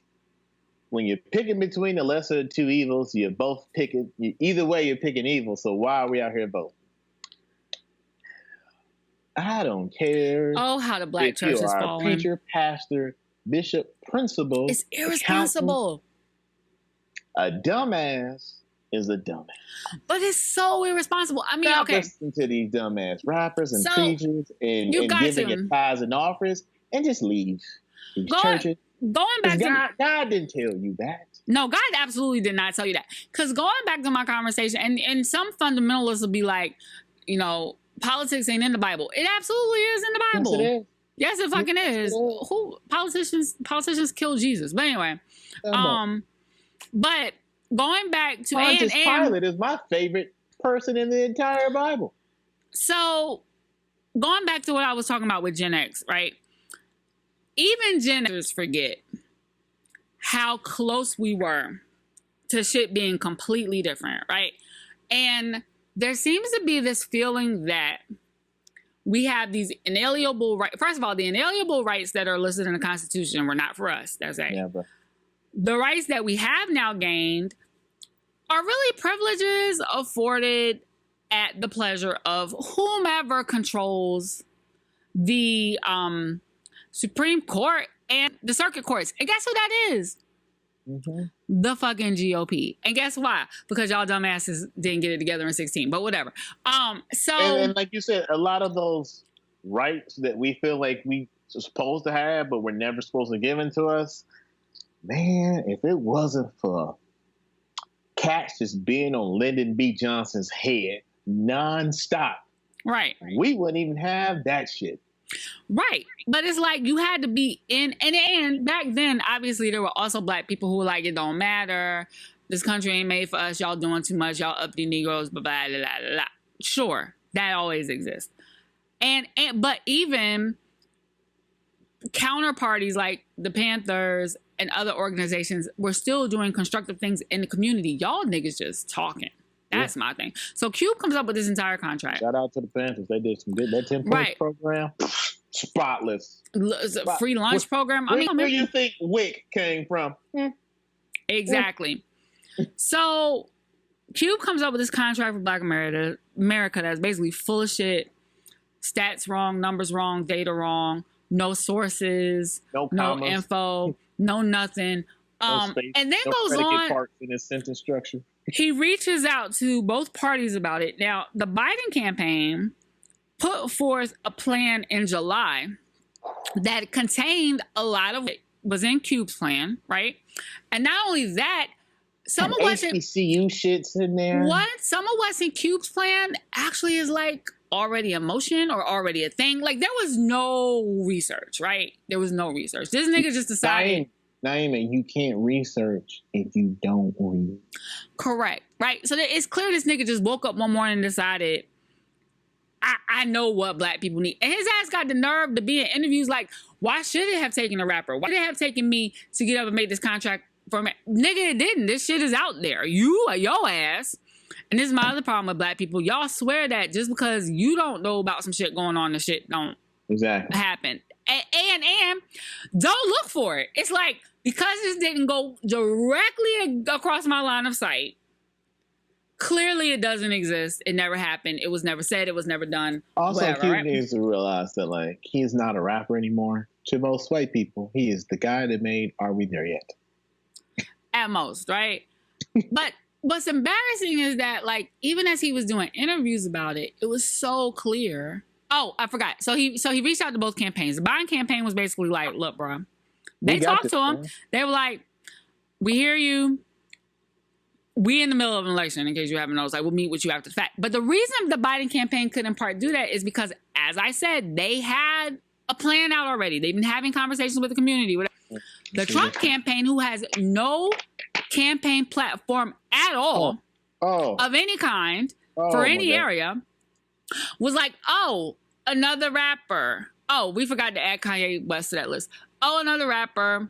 when you're picking between the lesser of two evils, you're both picking, either way you're picking evil, so why are we out here voting? I don't care. Oh, how the Black church is falling. Preacher, pastor, bishop, principal. It's irresponsible. A dumbass is a dumbass. But it's so irresponsible. I mean, Stop listening to these dumbass rappers and preachers and giving your tithes and offerings and just leave these churches. Going back to God didn't tell you that. No, God absolutely did not tell you that. Because going back to my conversation, and some fundamentalists will be like, politics ain't in the Bible. It absolutely is in the Bible. Yes, it is. Yes, it fucking is. Who politicians kill Jesus? But anyway, but going back to Pontius Pilate is my favorite person in the entire Bible. So going back to what I was talking about with Gen X, right? Even Gen Xers forget how close we were to shit being completely different, right? And there seems to be this feeling that we have these inalienable rights. First of all, the inalienable rights that are listed in the Constitution were not for us. That's right. Yeah, bro. The rights that we have now gained are really privileges afforded at the pleasure of whomever controls the Supreme Court and the circuit courts. And guess who that is? the fucking GOP. And guess why? Because y'all dumbasses didn't get it together in 2016. But whatever. And like you said, a lot of those rights that we feel like we supposed to have, but we're never supposed to give into us. Man, if it wasn't for cats just being on Lyndon B. Johnson's head nonstop, right, we wouldn't even have that shit. Right. But it's like you had to be in, and back then, obviously, there were also black people who were like, it don't matter. This country ain't made for us. Y'all doing too much. Y'all uppity Negroes, blah, blah, blah, blah, blah. Sure, that always exists. But even counterparties like the Panthers and other organizations were still doing constructive things in the community. Y'all niggas just talking. That's my thing. So Cube comes up with this entire contract. Shout out to the Panthers. They did some good. That 10-point program, spotless. Free lunch program. Where do you think WIC came from? Exactly. So Cube comes up with this contract for Black America that's basically full of shit. Stats wrong, numbers wrong, data wrong, no sources, no info, no nothing. And then goes on. Parts in his sentence structure. He reaches out to both parties about it. Now, the Biden campaign put forth a plan in July that contained a lot of it was in Cube's plan, right? And not only that, some of what's in HBCU shits in there. Some of what's in Cube's plan actually is like already a motion or already a thing. Like there was no research, right? There was no research. This nigga just decided. Naima, you can't research if you don't read. Correct, right? So it's clear this nigga just woke up one morning and decided, I know what black people need. And his ass got the nerve to be in interviews like, why should it have taken a rapper? Why did it have taken me to get up and make this contract for me? Nigga, it didn't. This shit is out there. Your ass. And this is my other problem with black people. Y'all swear that just because you don't know about some shit going on, the shit don't happen. And don't look for it. It's like, because this didn't go directly across my line of sight, clearly it doesn't exist. It never happened. It was never said. It was never done. Also, whatever, Cube right? needs to realize that, like, he's not a rapper anymore. To most white people, he is the guy that made Are We There Yet? At most, right? But what's embarrassing is that, like, even as he was doing interviews about it, it was so clear. Oh, I forgot. So he reached out to both campaigns. The Biden campaign was basically like, look, bro. They talked to him. Man. They were like, we hear you. We in the middle of an election, in case you haven't noticed. Like, we'll meet with you after the fact. But the reason the Biden campaign could in part do that is because, as I said, they had a plan out already. They've been having conversations with the community. The Trump campaign, who has no campaign platform at all of any kind for any area, was like, oh, another rapper. Oh, we forgot to add Kanye West to that list. Oh, another rapper.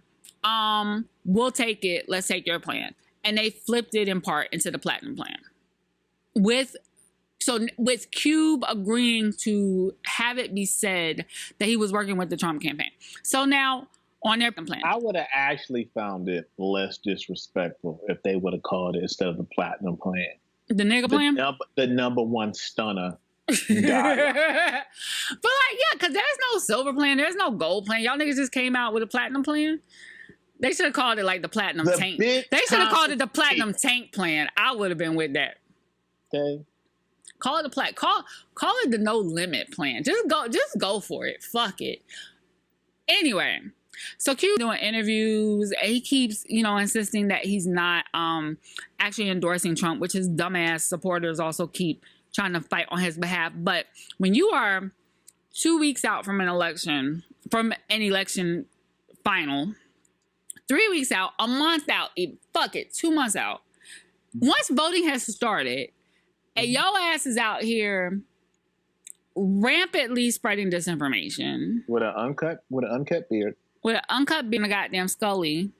We'll take it. Let's take your plan. And they flipped it in part into the platinum plan. With Cube agreeing to have it be said that he was working with the Trump campaign. So now on their plan. I would have actually found it less disrespectful if they would have called it, instead of the platinum plan, the nigga plan? The number one stunner. But like, yeah, because there's no silver plan, there's no gold plan. Y'all niggas just came out with a platinum plan. They should have called it like the platinum tank. They should have called it the platinum tank plan. I would have been with that. Okay. Call it the call it the no limit plan. Just go for it. Fuck it. Anyway, so Q doing interviews, and he keeps, insisting that he's not actually endorsing Trump, which his dumbass supporters also keep trying to fight on his behalf. But when you are 2 weeks out from an election final, 3 weeks out, a month out, 2 months out, once voting has started, and your ass is out here rampantly spreading disinformation with an uncut beard, and a goddamn Scully,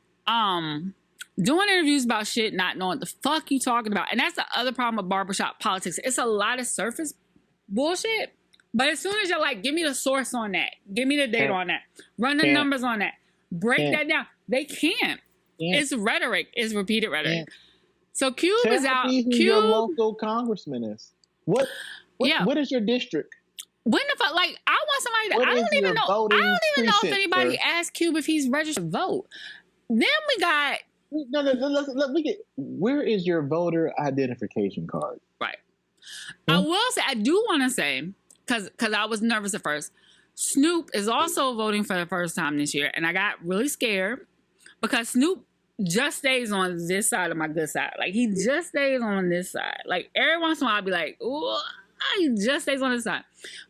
doing interviews about shit, not knowing what the fuck you talking about. And that's the other problem with barbershop politics. It's a lot of surface bullshit. But as soon as you're like, give me the source on that, give me the data on that, run the numbers on that, break that down, they can't. It's rhetoric. It's repeated rhetoric. So Cube is out. Who your local congressman is. What is your district? When the fuck? Like, I want somebody I don't even know if anybody asked Cube if he's registered to vote. Then we got No, we get. Where is your voter identification card? Right. I will say, I do want to say, because I was nervous at first, Snoop is also voting for the first time this year, and I got really scared because Snoop just stays on this side of my good side. Like, he just stays on this side. Like, every once in a while, I'll be like, ooh, he just stays on this side.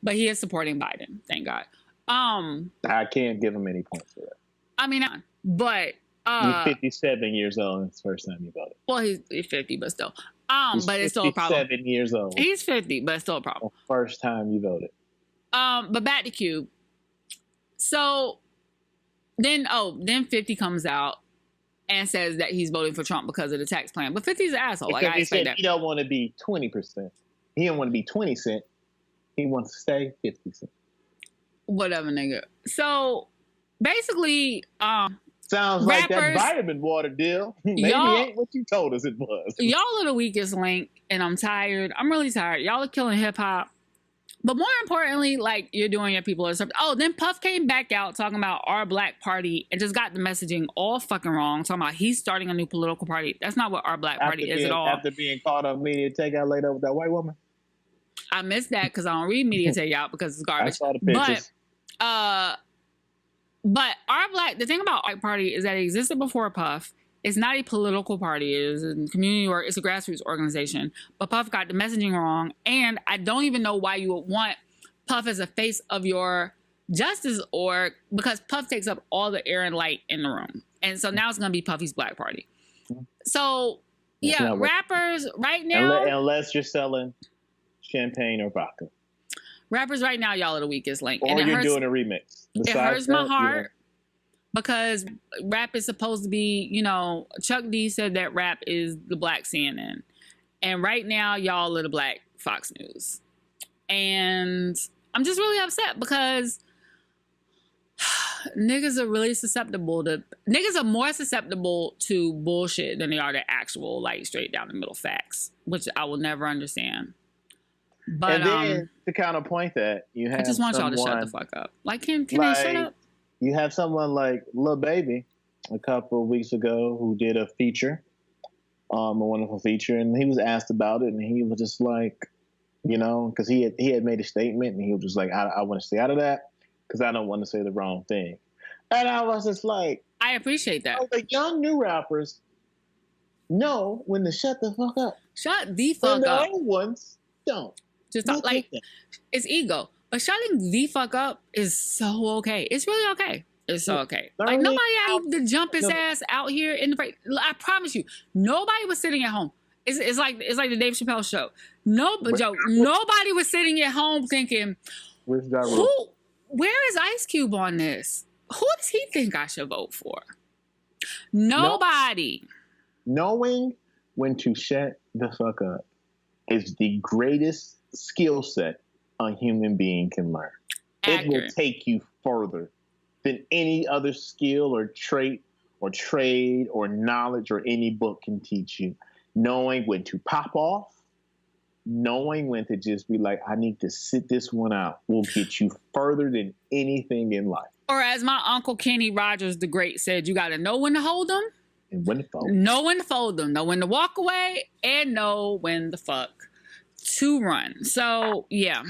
But he is supporting Biden, thank God. I can't give him any points for that. I mean, but... he's 57 years old, and it's the first time you voted. Well, he's 50, but still. But it's still a problem. 57 years old. He's 50, but it's still a problem. First time you voted. But back to Cube. So then 50 comes out and says that he's voting for Trump because of the tax plan. But 50's an asshole. Like, I expect that. He don't want to be 20%. He don't want to be 20 cent. He wants to stay 50 cent. Whatever, nigga. So basically, sounds like that vitamin water deal. Maybe ain't what you told us it was. Y'all are the weakest link, and I'm tired. I'm really tired. Y'all are killing hip hop. But more importantly, like, you're doing your people. Oh, then Puff came back out talking about our black party and just got the messaging all fucking wrong. Talking about he's starting a new political party. That's not what our black party is at all. After being caught on media takeout later with that white woman. I missed that because I don't read media takeout because it's garbage. I saw the pictures. But the thing about our party is that it existed before Puff. It's not a political party. It is a community work. It's a grassroots organization. But Puff got the messaging wrong. And I don't even know why you would want Puff as a face of your justice org, because Puff takes up all the air and light in the room. And so now it's going to be Puffy's Black Party. So, yeah, rappers right now. Unless you're selling champagne or vodka. Rappers right now, y'all are the weakest link. Or you're doing a remix. It hurts my heart because rap is supposed to be, Chuck D said that rap is the black CNN. And right now, y'all are the black Fox News. And I'm just really upset because niggas are really niggas are more susceptible to bullshit than they are to actual, like, straight down the middle facts, which I will never understand. But and then to counterpoint that, you have I just want y'all to shut the fuck up. Like, can they shut up? You have someone like Lil Baby a couple of weeks ago who did a feature, a wonderful feature, and he was asked about it, and he was just like, because he had made a statement, and he was just like, I want to stay out of that because I don't want to say the wrong thing. And I was just like, I appreciate that. The young new rappers know when to shut the fuck up. Shut the fuck up. The old ones don't. Just not, like, it's ego. But shutting the fuck up is so okay. It's really okay. It's so okay. Like, nobody had to jump his ass out here in the break. I promise you, nobody was sitting at home. It's like the Dave Chappelle show. Nobody was sitting at home thinking, where is Ice Cube on this? Who does he think I should vote for? Nobody. Knowing when to shut the fuck up is the greatest skill set a human being can learn. Accurate. It will take you further than any other skill or trait or trade or knowledge or any book can teach you. Knowing when to pop off, knowing when to just be like, I need to sit this one out, will get you further than anything in life. Or as my uncle Kenny Rogers the Great said, you got to know when to hold them. And when to fold them. Know when to fold them. Know when to walk away. And know when the fuck to run. So, yeah.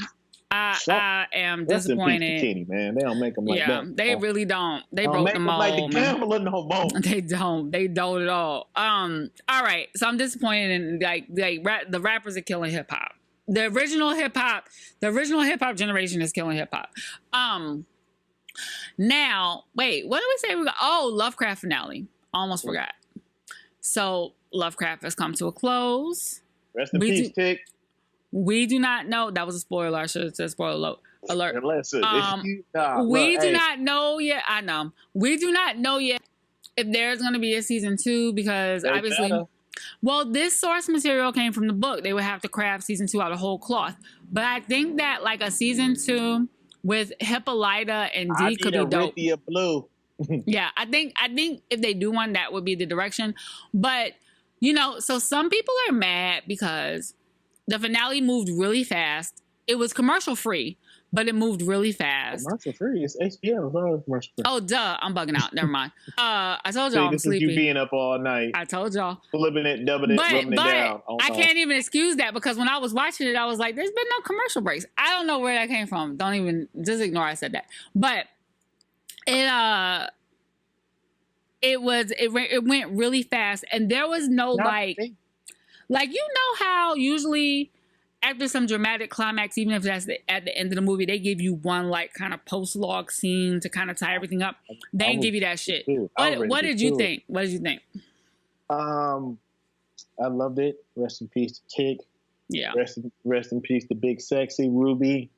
I am disappointed. Kenny, man. They don't make them like that. Yeah, they really don't. They broke the mold. Like the gambler no more. They don't. They don't at all. All right. So I'm disappointed in the rappers are killing hip hop. The original hip hop generation is killing hip hop. Now, wait, what did we say? Lovecraft finale. Almost forgot. So Lovecraft has come to a close. Rest in peace, Tick. We do not know. That was a spoiler. I should have said spoiler alert. Listen, we do not know yet. I know. We do not know yet if there's going to be a season 2 because obviously, this source material came from the book. They would have to craft season 2 out of whole cloth. But I think that like a season 2 with Hippolyta and D could be dope. Blue. Yeah, I think if they do one, that would be the direction. But so some people are mad because the finale moved really fast it was commercial free, but it moved really fast. Commercial free? It's HBO. It's commercial free. Oh, duh. I'm bugging out. Never mind. I told y'all I'm sleepy. This is you being up all night. I told y'all. Flipping it, doubling it, rubbing it down. I can't even excuse that because when I was watching it, I was like, there's been no commercial breaks. I don't know where that came from. Don't even, just ignore I said that. But it went really fast. And there was no like, you know how usually after some dramatic climax, even if that's at the end of the movie, they give you one like kind of post-log scene to kind of tie everything up. They didn't give you that shit. What did you think? What did you think? I loved it. Rest in peace to Tick. Yeah. Rest in peace to Big Sexy Ruby.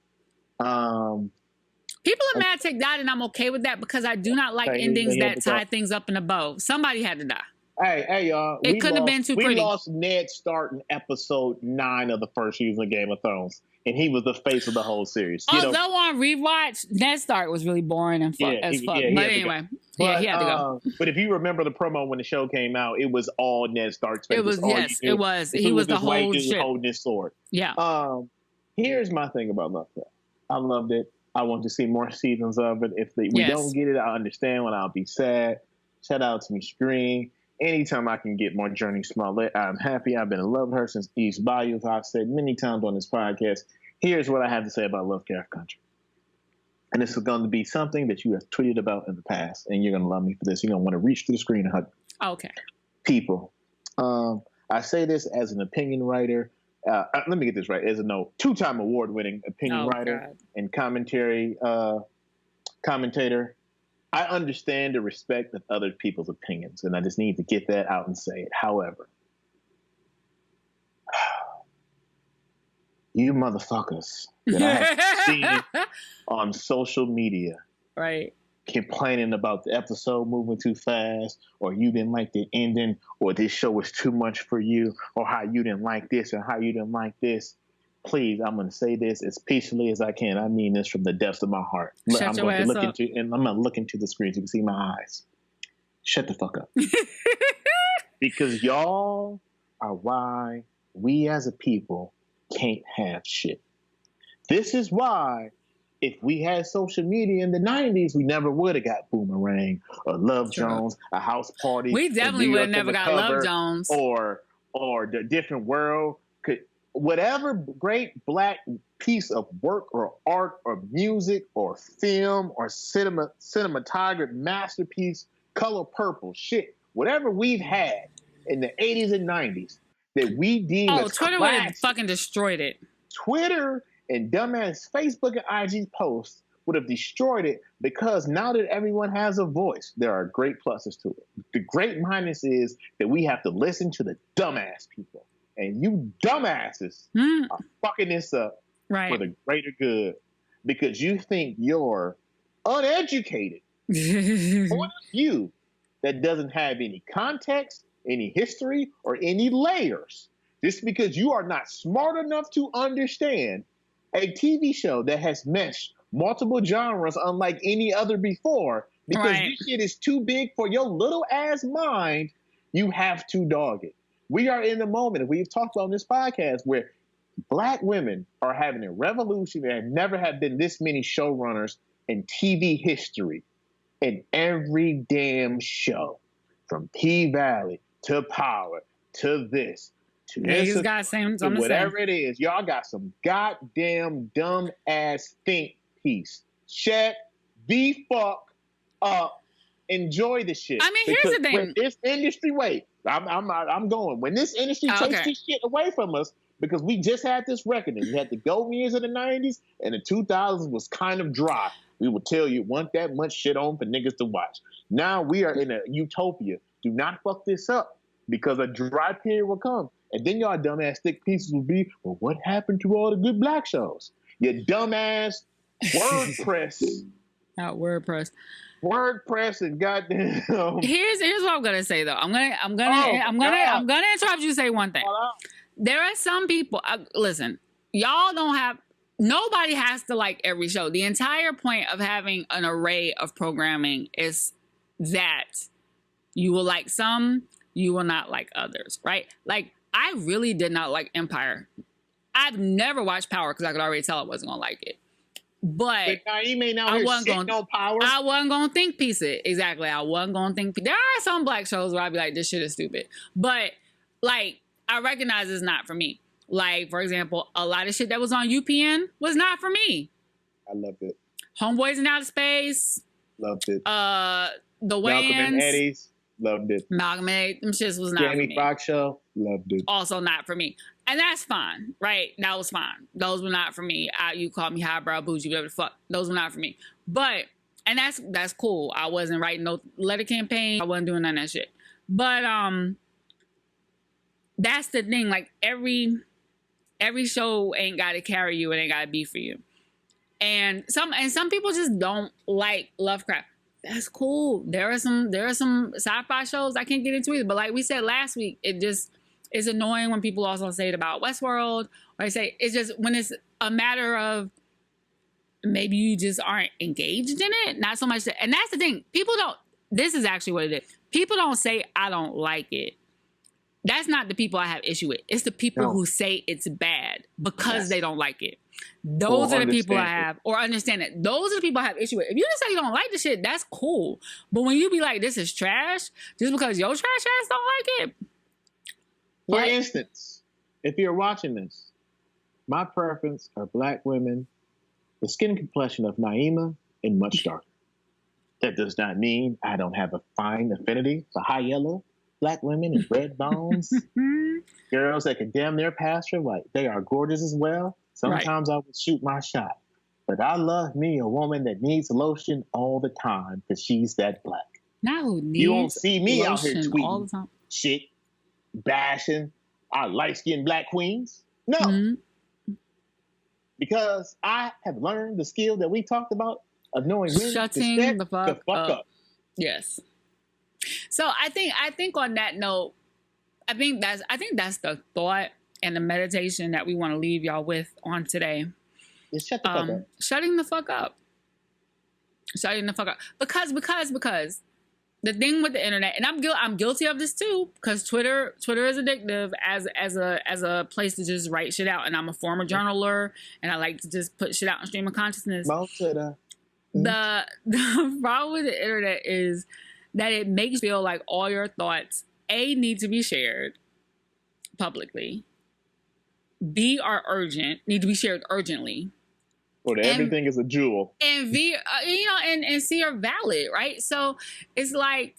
People are mad Tick died, and I'm okay with that because I do not like endings that tie things up in a bow. Somebody had to die. Hey, y'all. It couldn't have been too pretty. We lost Ned Stark in episode 9 of the first season of Game of Thrones, and he was the face of the whole series. Although on rewatch, Ned Stark was really boring and as fuck. But anyway, he had to go. But if you remember the promo when the show came out, it was all Ned Stark's face. It was, it was. He was the whole shit. Holding his sword. Yeah. Here's my thing about Lovecraft. I loved it. I want to see more seasons of it. If we don't get it, I understand when I'll be sad. Shout out to me, Screen. Anytime I can get more Journey Smollett, I'm happy. I've been in love with her since East Bayou. I've said many times on this podcast. Here's what I have to say about Lovecraft Country. And this is going to be something that you have tweeted about in the past, and you're going to love me for this. You're going to want to reach through the screen and hug me. Okay. People. I say this as an opinion writer. Let me get this right. As a two-time award-winning opinion writer and commentator. I understand the respect of other people's opinions, and I just need to get that out and say it. However, you motherfuckers that I have seen on social media, right, complaining about the episode moving too fast, or you didn't like the ending, or this show was too much for you, or how you didn't like this, or how you didn't like this. Please, I'm going to say this as peacefully as I can. I mean this from the depths of my heart. I'm going to look into the screen so you can see my eyes. Shut the fuck up. Because y'all are why we as a people can't have shit. This is why if we had social media in the 90s, we never would have got Boomerang or Love Jones, a house party. We definitely would have never got Love Jones. Or The Different World. Whatever great black piece of work or art or music or film or cinematography masterpiece, Color Purple, shit, whatever we've had in the 80s and 90s that we deem as Twitter would have fucking destroyed it. Twitter and dumbass Facebook and IG posts would have destroyed it because now that everyone has a voice, there are great pluses to it. The great minus is that we have to listen to the dumbass people. And you dumbasses are fucking this up for the greater good because you think you're uneducated point of view that doesn't have any context, any history, or any layers. Just because you are not smart enough to understand a TV show that has meshed multiple genres unlike any other before, because this shit is too big for your little ass mind, you have to dog it. We are in a moment, we've talked about on this podcast, where black women are having a revolution. There never have been this many showrunners in TV history in every damn show. From P-Valley to Power to this to this, to whatever it is. Y'all got some goddamn dumb ass think piece. Shut the fuck up. Enjoy the shit. I mean, here's the thing. When this industry, I'm going. When this industry takes this shit away from us, because we just had this reckoning. We had the golden years of the 90s, and the 2000s was kind of dry. We would tell you, want that much shit on for niggas to watch. Now we are in a utopia. Do not fuck this up, because a dry period will come. And then y'all dumbass thick pieces will be, well, what happened to all the good black shows? You dumbass WordPress. WordPress and goddamn. Here's what I'm gonna say though. I'm gonna interrupt you to say one thing. There are some people. Listen, y'all don't have. Nobody has to like every show. The entire point of having an array of programming is that you will like some, you will not like others, right? Like I really did not like Empire. I've never watched Power because I could already tell I wasn't gonna like it. But Naima now I wasn't gonna Power. I wasn't gonna think piece it. Exactly. I wasn't gonna think. There are some black shows where I'd be like, this shit is stupid. But like, I recognize it's not for me. Like, for example, a lot of shit that was on UPN was not for me. I loved it. Homeboys in Outer Space. Loved it. The Wayans. Malcolm and Eddie's. Loved it. Malcolm and Eddie. Them shits was not for me. Jamie Foxx show. Loved it. Also not for me. And that's fine, right? That was fine. Those were not for me. You called me highbrow, bougie, whatever the fuck. Those were not for me. But, and that's cool. I wasn't writing no letter campaign. I wasn't doing none of that shit. But that's the thing. Like every show ain't got to carry you. It ain't got to be for you. And some people just don't like Lovecraft. That's cool. There are some sci-fi shows I can't get into either. But like we said last week, it's annoying when people also say it about Westworld, or they say it's just when it's a matter of maybe you just aren't engaged in it, not so much. And that's the thing. People don't, this is actually what it is. People don't say, I don't like it. That's not the people I have issue with. It's the people who say it's bad because they don't like it. Those are the people I have, or understand it. Those are the people I have issue with. If you just say you don't like the shit, that's cool. But when you be like, this is trash, just because your trash ass don't like it. For instance, if you're watching this, my preference are black women, the skin complexion of Naima, and much darker. That does not mean I don't have a fine affinity for high yellow, black women and red bones. Girls that can damn near pass for white. They are gorgeous as well. Sometimes I would shoot my shot. But I love me a woman that needs lotion all the time because she's that black. Not who needs you won't see me out here tweeting all the time. Shit, bashing our light-skinned black queens. No. Because I have learned the skill that we talked about of knowing when shutting the fuck up. Yes. So I think on that note, I think that's the thought and the meditation that we want to leave y'all with on today. Just shut the fuck up. Shutting the fuck up. Shutting the fuck up. Because the thing with the internet, and I'm guilty of this too, because Twitter is addictive as a place to just write shit out. And I'm a former journaler, and I like to just put shit out in stream of consciousness. The problem with the internet is that it makes you feel like all your thoughts, A, need to be shared publicly, B, are urgent, need to be shared urgently. Or that everything is a jewel. And V, and C, are valid, right? So it's like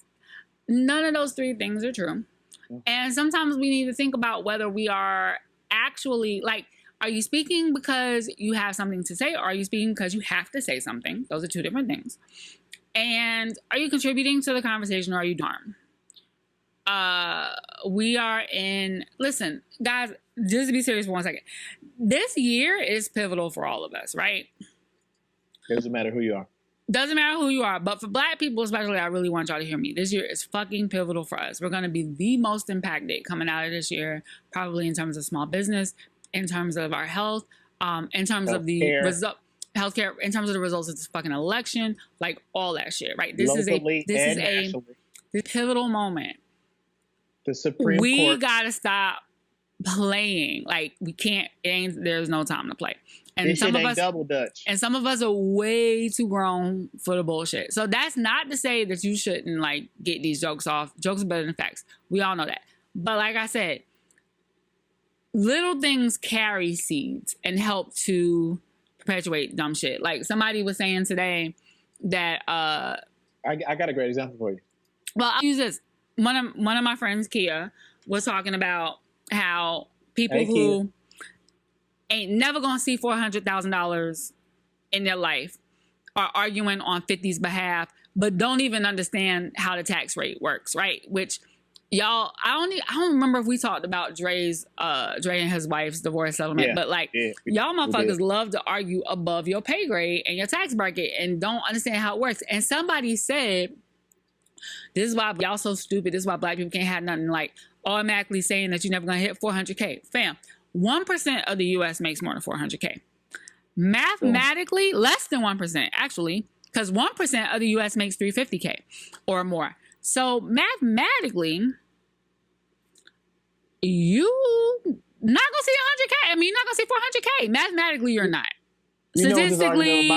none of those three things are true. And sometimes we need to think about whether we are actually, like, are you speaking because you have something to say, or are you speaking because you have to say something? Those are two different things. And are you contributing to the conversation, or are you harm? We are in, listen, guys, just to be serious for 1 second. This year is pivotal for all of us, right? Doesn't matter who you are. Doesn't matter who you are. But for black people especially, I really want y'all to hear me. This year is fucking pivotal for us. We're going to be the most impacted coming out of this year, probably in terms of small business, in terms of our health, in terms of the result. Healthcare, in terms of the results of this fucking election, like all that shit, right? This is a pivotal moment. The Supreme Court. We gotta stop playing. Like, we can't. There's no time to play. And this shit ain't double dutch. And some of us are way too grown for the bullshit. So that's not to say that you shouldn't like get these jokes off. Jokes are better than facts. We all know that. But like I said, little things carry seeds and help to perpetuate dumb shit. Like somebody was saying today that I got a great example for you. Well, I'll use this. One of my friends, Kia, was talking about how people who ain't never gonna see $400,000 in their life are arguing on 50's behalf, but don't even understand how the tax rate works, right? Which y'all, I don't remember if we talked about Dre and his wife's divorce settlement, but like y'all motherfuckers love to argue above your pay grade and your tax bracket and don't understand how it works. And somebody said, this is why y'all so stupid. This is why black people can't have nothing, like automatically saying that you're never gonna hit 400K. Fam, 1% of the U.S. makes more than 400K. Mathematically, less than 1%, actually, because 1% of the U.S. makes 350K or more. So mathematically, you not gonna see 100K. I mean, you're not gonna see 400K. Mathematically, you're not. Statistically,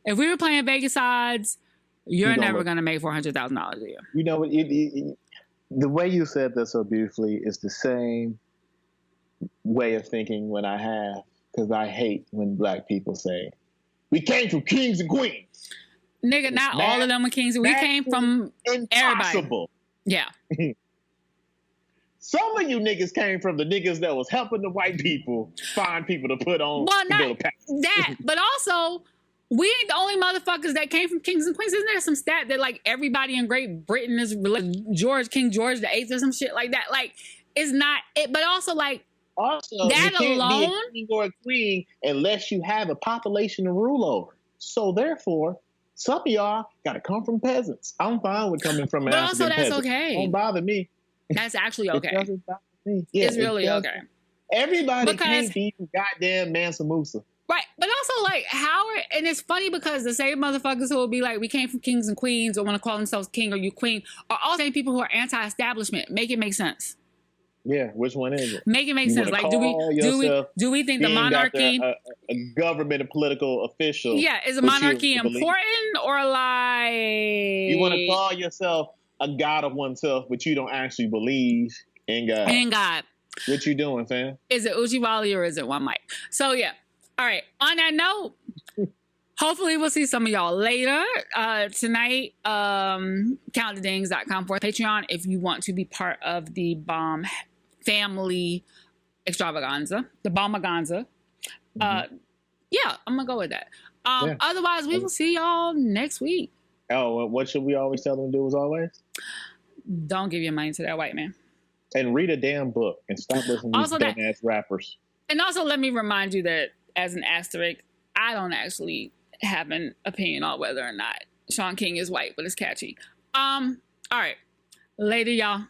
if we were playing Vegas odds, you're never gonna make $400,000 a year. You know, the way you said that so beautifully is the same way of thinking when I have, because I hate when black people say, we came from kings and queens. Nigga, not all of them were kings. We came from impossible. Everybody. Yeah. Some of you niggas came from the niggas that was helping the white people find people to put on. Well, not that, but also, we ain't the only motherfuckers that came from kings and queens. Isn't there some stat that like everybody in Great Britain is King George the Eighth or some shit like that? Like, it's not it, but also like that you alone. Can't be a king or a queen unless you have a population to rule over. So therefore, some of y'all got to come from peasants. I'm fine with coming from an African peasant. But also, that's okay. Don't bother me. That's actually okay. It doesn't bother me. Yeah, it's really okay. Everybody can't be goddamn Mansa Musa. Right. But also, like, Howard, and it's funny because the same motherfuckers who will be like, we came from kings and queens or want to call themselves king or you queen are all the same people who are anti-establishment. Make it make sense. Yeah, which one is it? Make it make sense. Like, do we think the monarchy, a government and political official? Yeah, is a monarchy important or like you want to call yourself a god of oneself, but you don't actually believe in God? In God. What you doing, fam? Is it Uchiwali or is it one mic? So yeah. All right. On that note, hopefully we'll see some of y'all later tonight. CountTheDings.com for Patreon if you want to be part of the BOMM family extravaganza, the BOMMaganza. Yeah, I'm gonna go with that. Otherwise, we will see y'all next week. Oh, what should we always tell them to do as always? Don't give your money to that white man. And read a damn book and stop listening to these dumbass rappers. And also, let me remind you that, as an asterisk, I don't actually have an opinion on whether or not Sean King is white, but it's catchy. All right. Later, y'all.